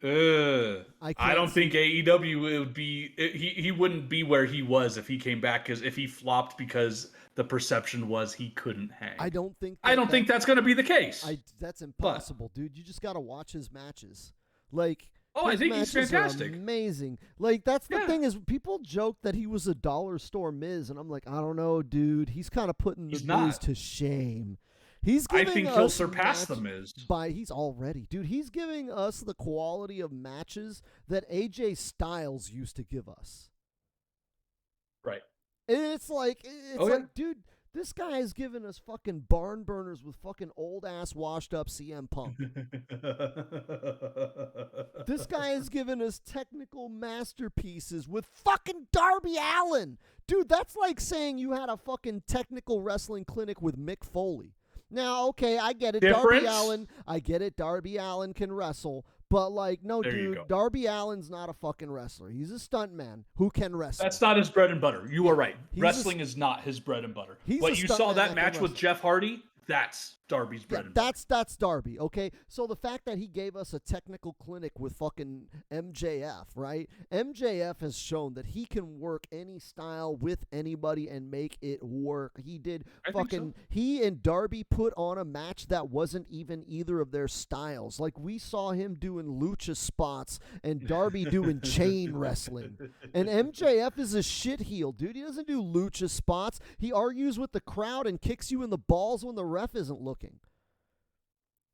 I don't think AEW would be. He wouldn't be where he was if he came back, because if he flopped because the perception was he couldn't hang. I don't think that's going to be the case. That's impossible, dude. You just got to watch his matches. Like, I think he's fantastic. Amazing. Like, that's the thing is, people joke that he was a dollar store Miz, and I'm like, I don't know, dude. He's kind of putting the Miz to shame. I think he'll surpass the Miz. He's already, dude. He's giving us the quality of matches that AJ Styles used to give us. Right. And it's like, dude, this guy is giving us fucking barn burners with fucking old ass washed up CM Punk. This guy is giving us technical masterpieces with fucking Darby Allin. Dude, that's like saying you had a fucking technical wrestling clinic with Mick Foley. Now, okay, I get it. Darby Allin can wrestle. But, like, no, dude, Darby Allin's not a fucking wrestler. He's a stuntman who can wrestle. That's not his bread and butter. You are right. Wrestling is not his bread and butter. But you saw that match with Jeff Hardy? That's Darby's bread and butter. That's Darby, okay? So the fact that he gave us a technical clinic with fucking MJF, right? MJF has shown that he can work any style with anybody and make it work. He did he and Darby put on a match that wasn't even either of their styles. Like, we saw him doing lucha spots and Darby doing chain wrestling. And MJF is a shit heel, dude. He doesn't do lucha spots. He argues with the crowd and kicks you in the balls when the ref isn't looking.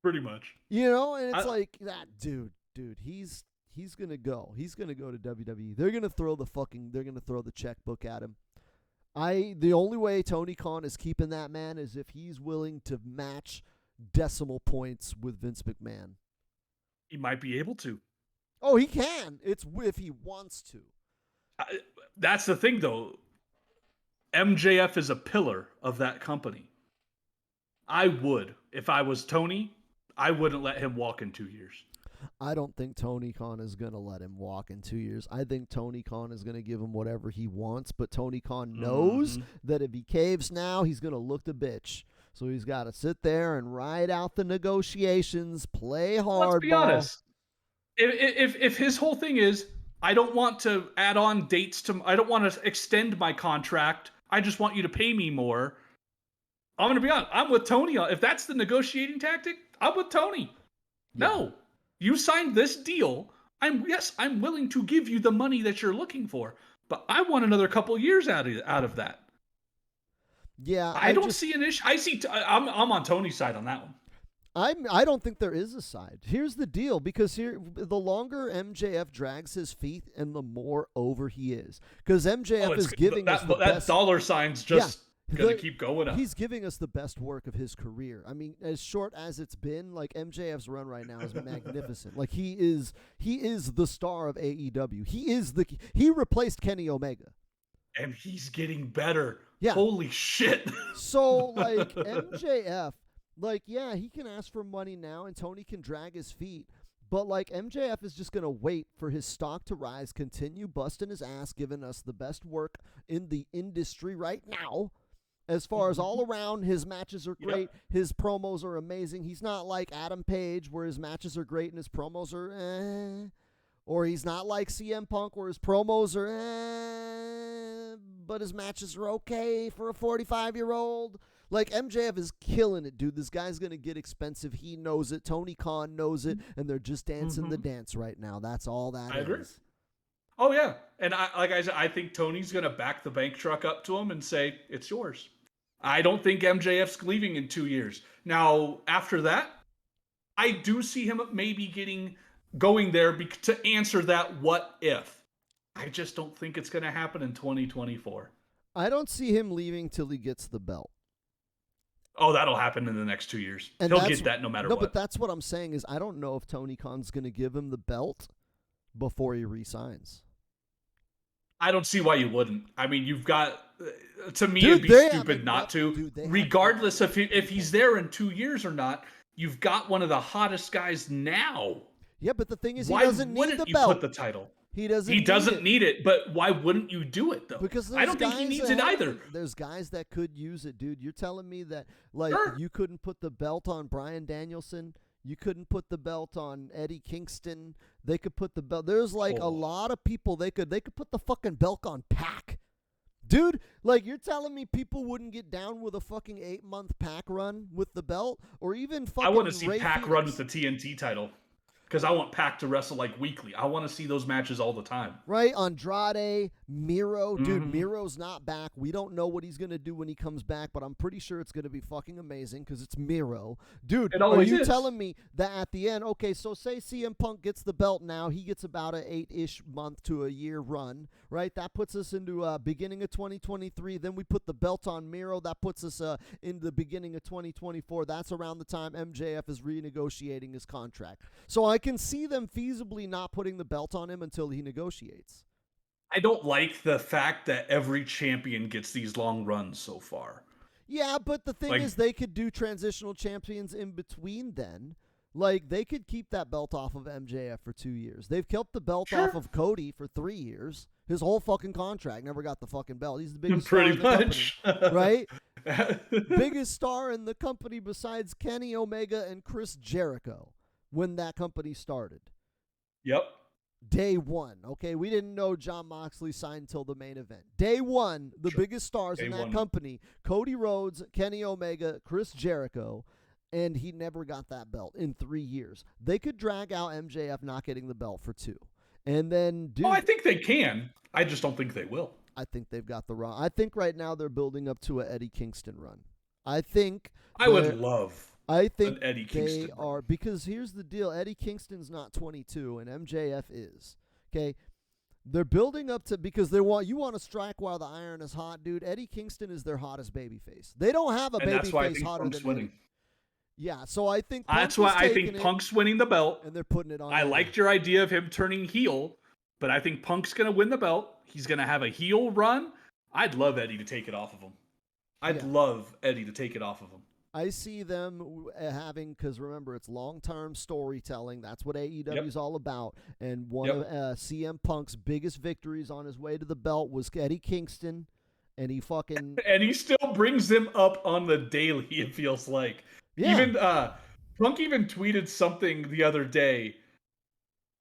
Pretty much. You know, and it's like that dude, he's gonna go. He's gonna go to WWE. They're gonna throw the checkbook at him. The only way Tony Khan is keeping that man is if he's willing to match decimal points with Vince McMahon. He might be able to. Oh, he can. It's if he wants to. That's the thing, though. MJF is a pillar of that company. If I was Tony, I wouldn't let him walk in 2 years. I don't think Tony Khan is going to let him walk in 2 years. I think Tony Khan is going to give him whatever he wants, but Tony Khan knows that if he caves now, he's going to look the bitch. So he's got to sit there and ride out the negotiations, play hardball. Let's be honest. If his whole thing is, I don't want to add on dates I don't want to extend my contract, I just want you to pay me more. I'm going to be honest. I'm with Tony. If that's the negotiating tactic, I'm with Tony. Yeah. No, you signed this deal. I'm willing to give you the money that you're looking for, but I want another couple years out of that. Yeah, I don't see an issue. I'm on Tony's side on that one. I don't think there is a side. Here's the deal, because the longer MJF drags his feet and the more over he is. Because MJF is giving us the best. That dollar sign's just Gonna keep going up. He's giving us the best work of his career. I mean, as short as it's been, like MJF's run right now is magnificent. Like he is the star of AEW. He replaced Kenny Omega. And he's getting better. Yeah. Holy shit. So like MJF, like yeah, he can ask for money now and Tony can drag his feet. But like MJF is just going to wait for his stock to rise, continue busting his ass, giving us the best work in the industry right now. As far as all around, his matches are great. Yep. His promos are amazing. He's not like Adam Page where his matches are great and his promos are eh. Or he's not like CM Punk where his promos are eh, but his matches are okay for a 45-year-old. Like, MJF is killing it, dude. This guy's going to get expensive. He knows it. Tony Khan knows it. And they're just dancing the dance right now. That's all that is. I agree. Oh, yeah. And like I said, I think Tony's going to back the bank truck up to him and say, it's yours. I don't think MJF's leaving in 2 years. Now, after that, I do see him maybe going there to answer that what if. I just don't think it's going to happen in 2024. I don't see him leaving till he gets the belt. Oh, that'll happen in the next 2 years. And he'll get that no matter what. No, but that's what I'm saying is I don't know if Tony Khan's going to give him the belt before he resigns. I don't see why you wouldn't. I mean, you've got, to me, it'd be stupid not to. Regardless of if he's there in 2 years or not, you've got one of the hottest guys now. Yeah, but the thing is, he doesn't need the belt. Why wouldn't you put the title? He doesn't need it, but why wouldn't you do it, though? Because I don't think he needs it either. There's guys that could use it, dude. You're telling me that, like, you couldn't put the belt on Bryan Danielson? You couldn't put the belt on Eddie Kingston? They could put the belt. There's, like, a lot of people. They could put the fucking belt on Pac. Dude, like, you're telling me people wouldn't get down with a fucking 8-month Pac run with the belt? Or even fucking I want to see Pac Phoenix run with the TNT title. Because I want Pac to wrestle like weekly. I want to see those matches all the time. Right? Andrade, Miro. Dude, Miro's not back. We don't know what he's going to do when he comes back, but I'm pretty sure it's going to be fucking amazing because it's Miro. Dude, are you telling me that at the end, okay, so say CM Punk gets the belt now. He gets about an 8-ish month to a year run, right? That puts us into beginning of 2023. Then we put the belt on Miro. That puts us in the beginning of 2024. That's around the time MJF is renegotiating his contract. So I can see them feasibly not putting the belt on him until he negotiates. I don't like the fact that every champion gets these long runs so far. Yeah, but the thing is they could do transitional champions in between then. Like, they could keep that belt off of MJF for 2 years. They've kept the belt off of Cody for 3 years. His whole fucking contract never got the fucking belt. He's the biggest star in the company, right? Biggest star in the company besides Kenny Omega and Chris Jericho. When that company started. Yep. Day one. Okay, we didn't know Jon Moxley signed until the main event. Day one, the biggest stars in that company, Cody Rhodes, Kenny Omega, Chris Jericho, and he never got that belt in 3 years. They could drag out MJF not getting the belt for 2. And then, dude. Oh, I think they can. I just don't think they will. I think they've got the wrong. I think right now they're building up to an Eddie Kingston run. I think. I would love. I think Eddie Kingston they are, because here's the deal. Eddie Kingston's not 22 and MJF is. Okay? They're building up to, because you want to strike while the iron is hot, dude. Eddie Kingston is their hottest babyface. They don't have a babyface hotter than winning. Eddie. Yeah, so I think that's why I think Punk's winning the belt. And they're putting it on. I liked your idea of him turning heel, but I think Punk's going to win the belt. He's going to have a heel run. I'd love Eddie to take it off of him. I'd love Eddie to take it off of him. I see them having, because remember, it's long-term storytelling. That's what AEW is all about. And one of CM Punk's biggest victories on his way to the belt was Eddie Kingston. And he fucking... And he still brings him up on the daily, it feels like. Yeah. Even Punk even tweeted something the other day.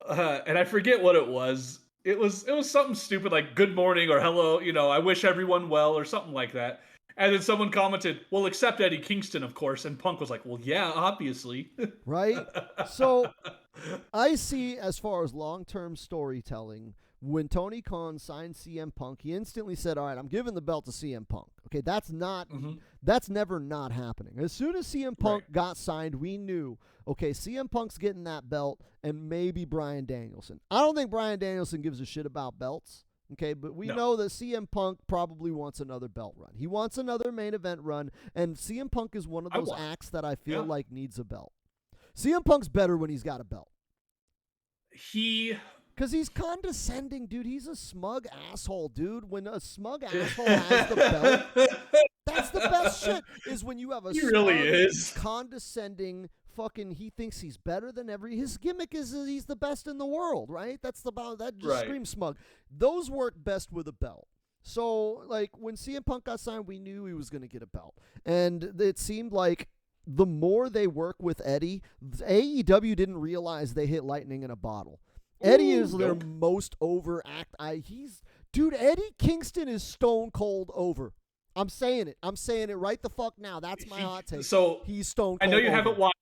And I forget what it was. It was something stupid like, good morning or hello, I wish everyone well or something like that. And then someone commented, well, except Eddie Kingston, of course. And Punk was like, well, yeah, obviously. Right? So I see, as far as long-term storytelling, when Tony Khan signed CM Punk, he instantly said, all right, I'm giving the belt to CM Punk. Okay, that's never not happening. As soon as CM Punk got signed, we knew, okay, CM Punk's getting that belt and maybe Bryan Danielson. I don't think Bryan Danielson gives a shit about belts. Okay, but we No. know that CM Punk probably wants another belt run. He wants another main event run, and CM Punk is one of those acts that I feel like needs a belt. CM Punk's better when he's got a belt. Because he's condescending, dude. He's a smug asshole, dude. When a smug asshole has the belt, that's the best shit, is when you have a condescending fucking, he thinks he's better than his gimmick is he's the best in the world, right? That just screams smug. Those work best with a belt. So, like, when CM Punk got signed, we knew he was going to get a belt. And it seemed like the more they work with Eddie, AEW didn't realize they hit lightning in a bottle. Eddie is their most over act. Dude, Eddie Kingston is stone cold over. I'm saying it. I'm saying it right the fuck now. That's my hot take. So he's stone cold I know you over. haven't watched it.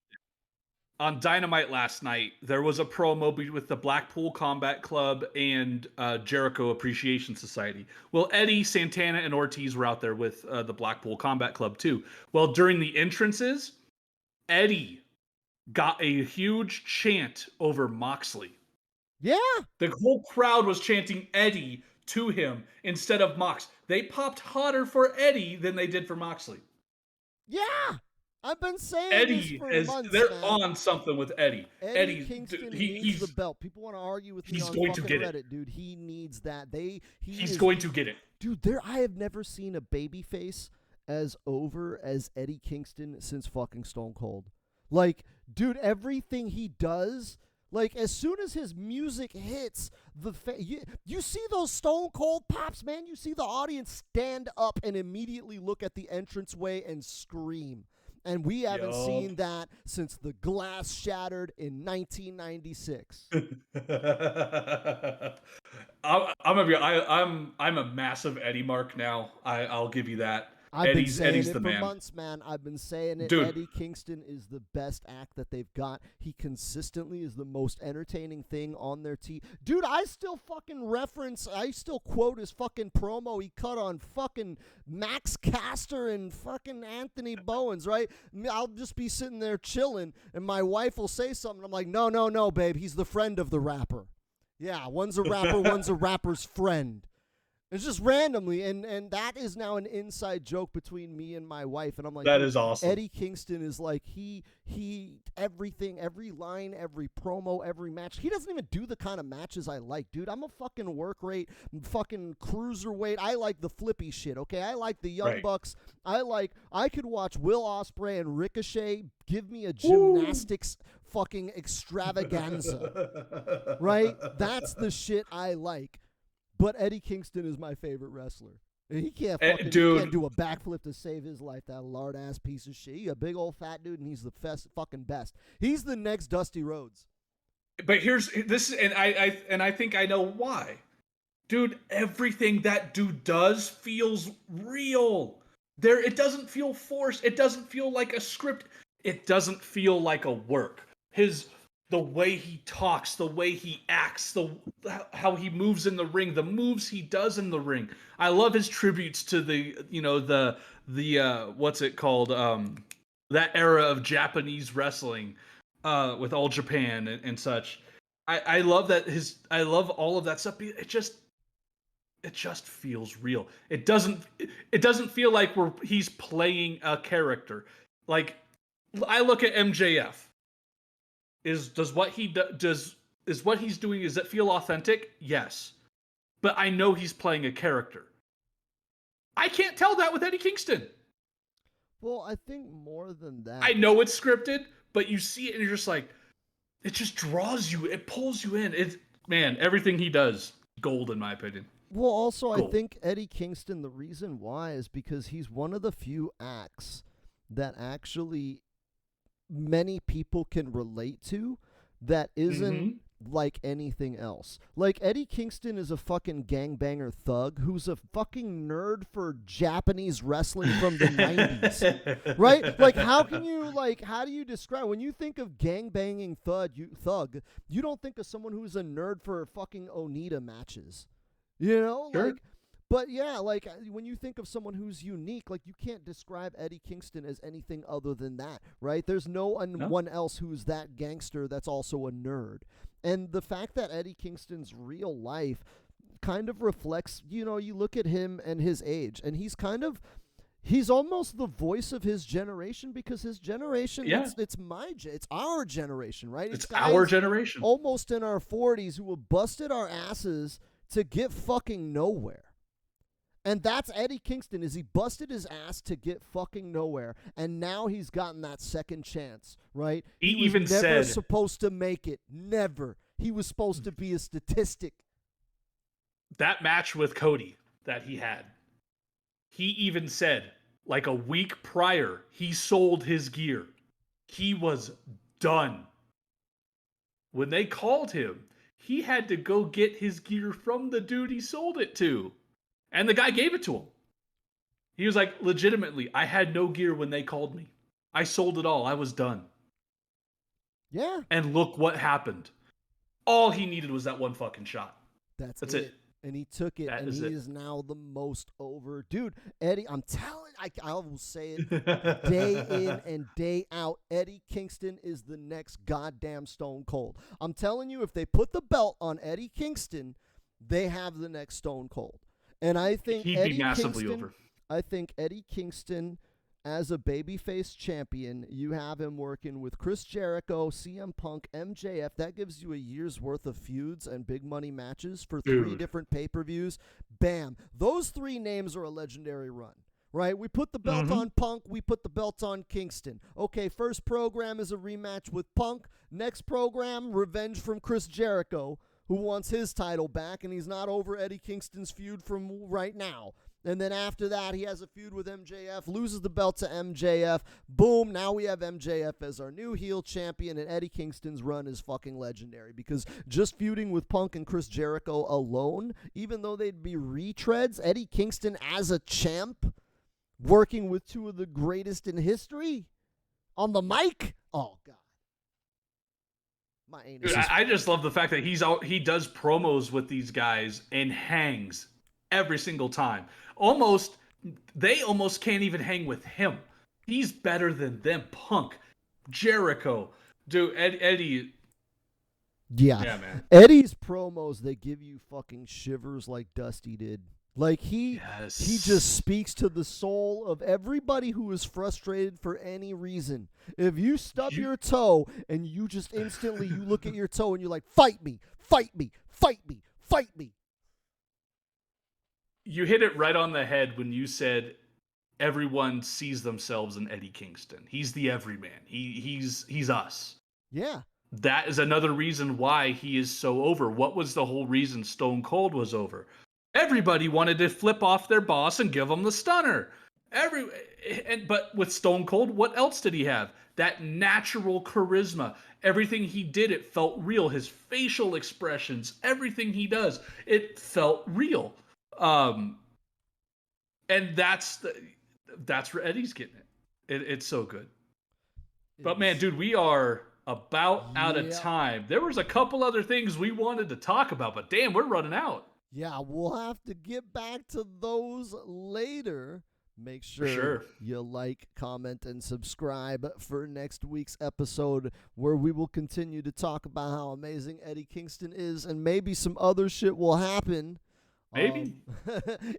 On Dynamite last night, there was a promo with the Blackpool Combat Club and Jericho Appreciation Society. Well, Eddie, Santana, and Ortiz were out there with the Blackpool Combat Club too. Well, during the entrances, Eddie got a huge chant over Moxley. Yeah. The whole crowd was chanting Eddie to him instead of Mox. They popped hotter for Eddie than they did for Moxley. Yeah. I've been saying Eddie this for months. They're on something with Eddie. Eddie Kingston needs the belt. People want to argue with me on fucking Reddit, dude. He needs that. He's going to get it. Dude, I have never seen a babyface as over as Eddie Kingston since fucking Stone Cold. Like, dude, everything he does, like, as soon as his music hits, you see those Stone Cold pops, man. You see the audience stand up and immediately look at the entranceway and scream. And we haven't seen that since the glass shattered in 1996. I'm a massive Eddie mark now. I'll give you that. Eddie's the man. For months, man. I've been saying it. Dude. Eddie Kingston is the best act that they've got. He consistently is the most entertaining thing on their team. Dude, I still quote his fucking promo he cut on fucking Max Caster and fucking Anthony Bowens, right? I'll just be sitting there chilling, and my wife will say something. I'm like, no, babe. He's the friend of the rapper. Yeah, one's a rapper, one's a rapper's friend. It's just randomly, and that is now an inside joke between me and my wife. And I'm like, that is awesome. Eddie Kingston is like, he everything, every line, every promo, every match. He doesn't even do the kind of matches I like, dude. I'm a fucking work rate, fucking cruiserweight. I like the flippy shit, okay? I like the Young Bucks. I could watch Will Ospreay and Ricochet give me a gymnastics fucking extravaganza, right? That's the shit I like. But Eddie Kingston is my favorite wrestler. He can't he can't do a backflip to save his life, that lard-ass piece of shit. He's a big old fat dude, and he's the fucking best. He's the next Dusty Rhodes. But I think I know why. Dude, everything that dude does feels real. It doesn't feel forced. It doesn't feel like a script. It doesn't feel like a work. The way he talks, the way he acts, how he moves in the ring, the moves he does in the ring. I love his tributes to the what's it called? That era of Japanese wrestling, with All Japan and such. I love that I love all of that stuff. It just feels real. It doesn't feel like he's playing a character. Like, I look at MJF. Is what he's doing, does it feel authentic? Yes. But I know he's playing a character. I can't tell that with Eddie Kingston. Well, I think more than that. I know it's scripted, but you see it and you're just like, it just draws you, it pulls you in. Everything he does, gold in my opinion. Well, also, gold. I think Eddie Kingston, the reason why is because he's one of the few acts that actually many people can relate to that isn't like anything else. Like, Eddie Kingston is a fucking gangbanger thug who's a fucking nerd for Japanese wrestling from the 90s. Right? Like, how do you describe, when you think of gangbanging thug, you don't think of someone who's a nerd for fucking Onita matches. You know? Sure. Like, but yeah, like, when you think of someone who's unique, like, you can't describe Eddie Kingston as anything other than that, right? There's no one else who's that gangster that's also a nerd. And the fact that Eddie Kingston's real life kind of reflects, you look at him and his age, and he's almost the voice of his generation, because his generation, it's our generation, right? It's our generation. Almost in our 40s who have busted our asses to get fucking nowhere. And that's Eddie Kingston, is he busted his ass to get fucking nowhere, and now he's gotten that second chance, right? He was even never said supposed to make it. Never. He was supposed to be a statistic. That match with Cody that he had, he even said, like a week prior, he sold his gear. He was done. When they called him, he had to go get his gear from the dude he sold it to. And the guy gave it to him. He was like, legitimately, I had no gear when they called me. I sold it all. I was done. Yeah. And look what happened. All he needed was that one fucking shot. That's it. And he took it, and he is now the most over. Dude, Eddie, I'm telling, I will say it day in and day out, Eddie Kingston is the next goddamn Stone Cold. I'm telling you, if they put the belt on Eddie Kingston, they have the next Stone Cold. And I think he'd be massively over. I think Eddie Kingston, as a babyface champion, you have him working with Chris Jericho, CM Punk, MJF. That gives you a year's worth of feuds and big money matches for 3 different pay-per-views. Bam. Those 3 names are a legendary run, right? We put the belt on Punk. We put the belt on Kingston. Okay, first program is a rematch with Punk. Next program, revenge from Chris Jericho, who wants his title back, and he's not over Eddie Kingston's feud from right now. And then after that, he has a feud with MJF, loses the belt to MJF. Boom, now we have MJF as our new heel champion, and Eddie Kingston's run is fucking legendary, because just feuding with Punk and Chris Jericho alone, even though they'd be retreads, Eddie Kingston as a champ, working with 2 of the greatest in history on the mic, oh, God. My anus. Dude, I just love the fact that he does promos with these guys and hangs every single time. They almost can't even hang with him. He's better than them. Punk, Jericho, dude, Eddie. Yeah, man. Eddie's promos, they give you fucking shivers like Dusty did. Like he just speaks to the soul of everybody who is frustrated for any reason. If you stub your toe and you just instantly, you look at your toe and you're like, fight me, fight me, fight me, fight me. You hit it right on the head when you said everyone sees themselves in Eddie Kingston. He's the everyman. He's us. Yeah. That is another reason why he is so over. What was the whole reason Stone Cold was over? Everybody wanted to flip off their boss and give him the stunner. But with Stone Cold, what else did he have? That natural charisma. Everything he did, it felt real. His facial expressions, everything he does, it felt real. And that's where Eddie's getting it. It's so good. But man, dude, we are about out of time. There was a couple other things we wanted to talk about, but damn, we're running out. Yeah, we'll have to get back to those later. Make sure you like, comment, and subscribe for next week's episode, where we will continue to talk about how amazing Eddie Kingston is, and maybe some other shit will happen. Maybe.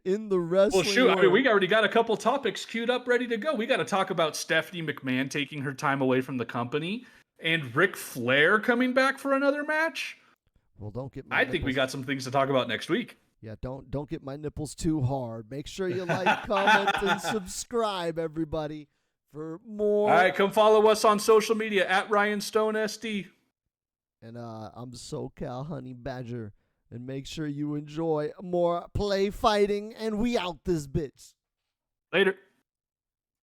In the wrestling. Well, shoot, I mean, we already got a couple topics queued up, ready to go. We got to talk about Stephanie McMahon taking her time away from the company, and Ric Flair coming back for another match. Well, don't get. I think we got some things to talk about next week. Yeah, don't get my nipples too hard. Make sure you like, comment, and subscribe, everybody, for more. All right, come follow us on social media at Ryan Stone SD. And I'm SoCal Honey Badger. And make sure you enjoy more play fighting. And we out this bitch. Later.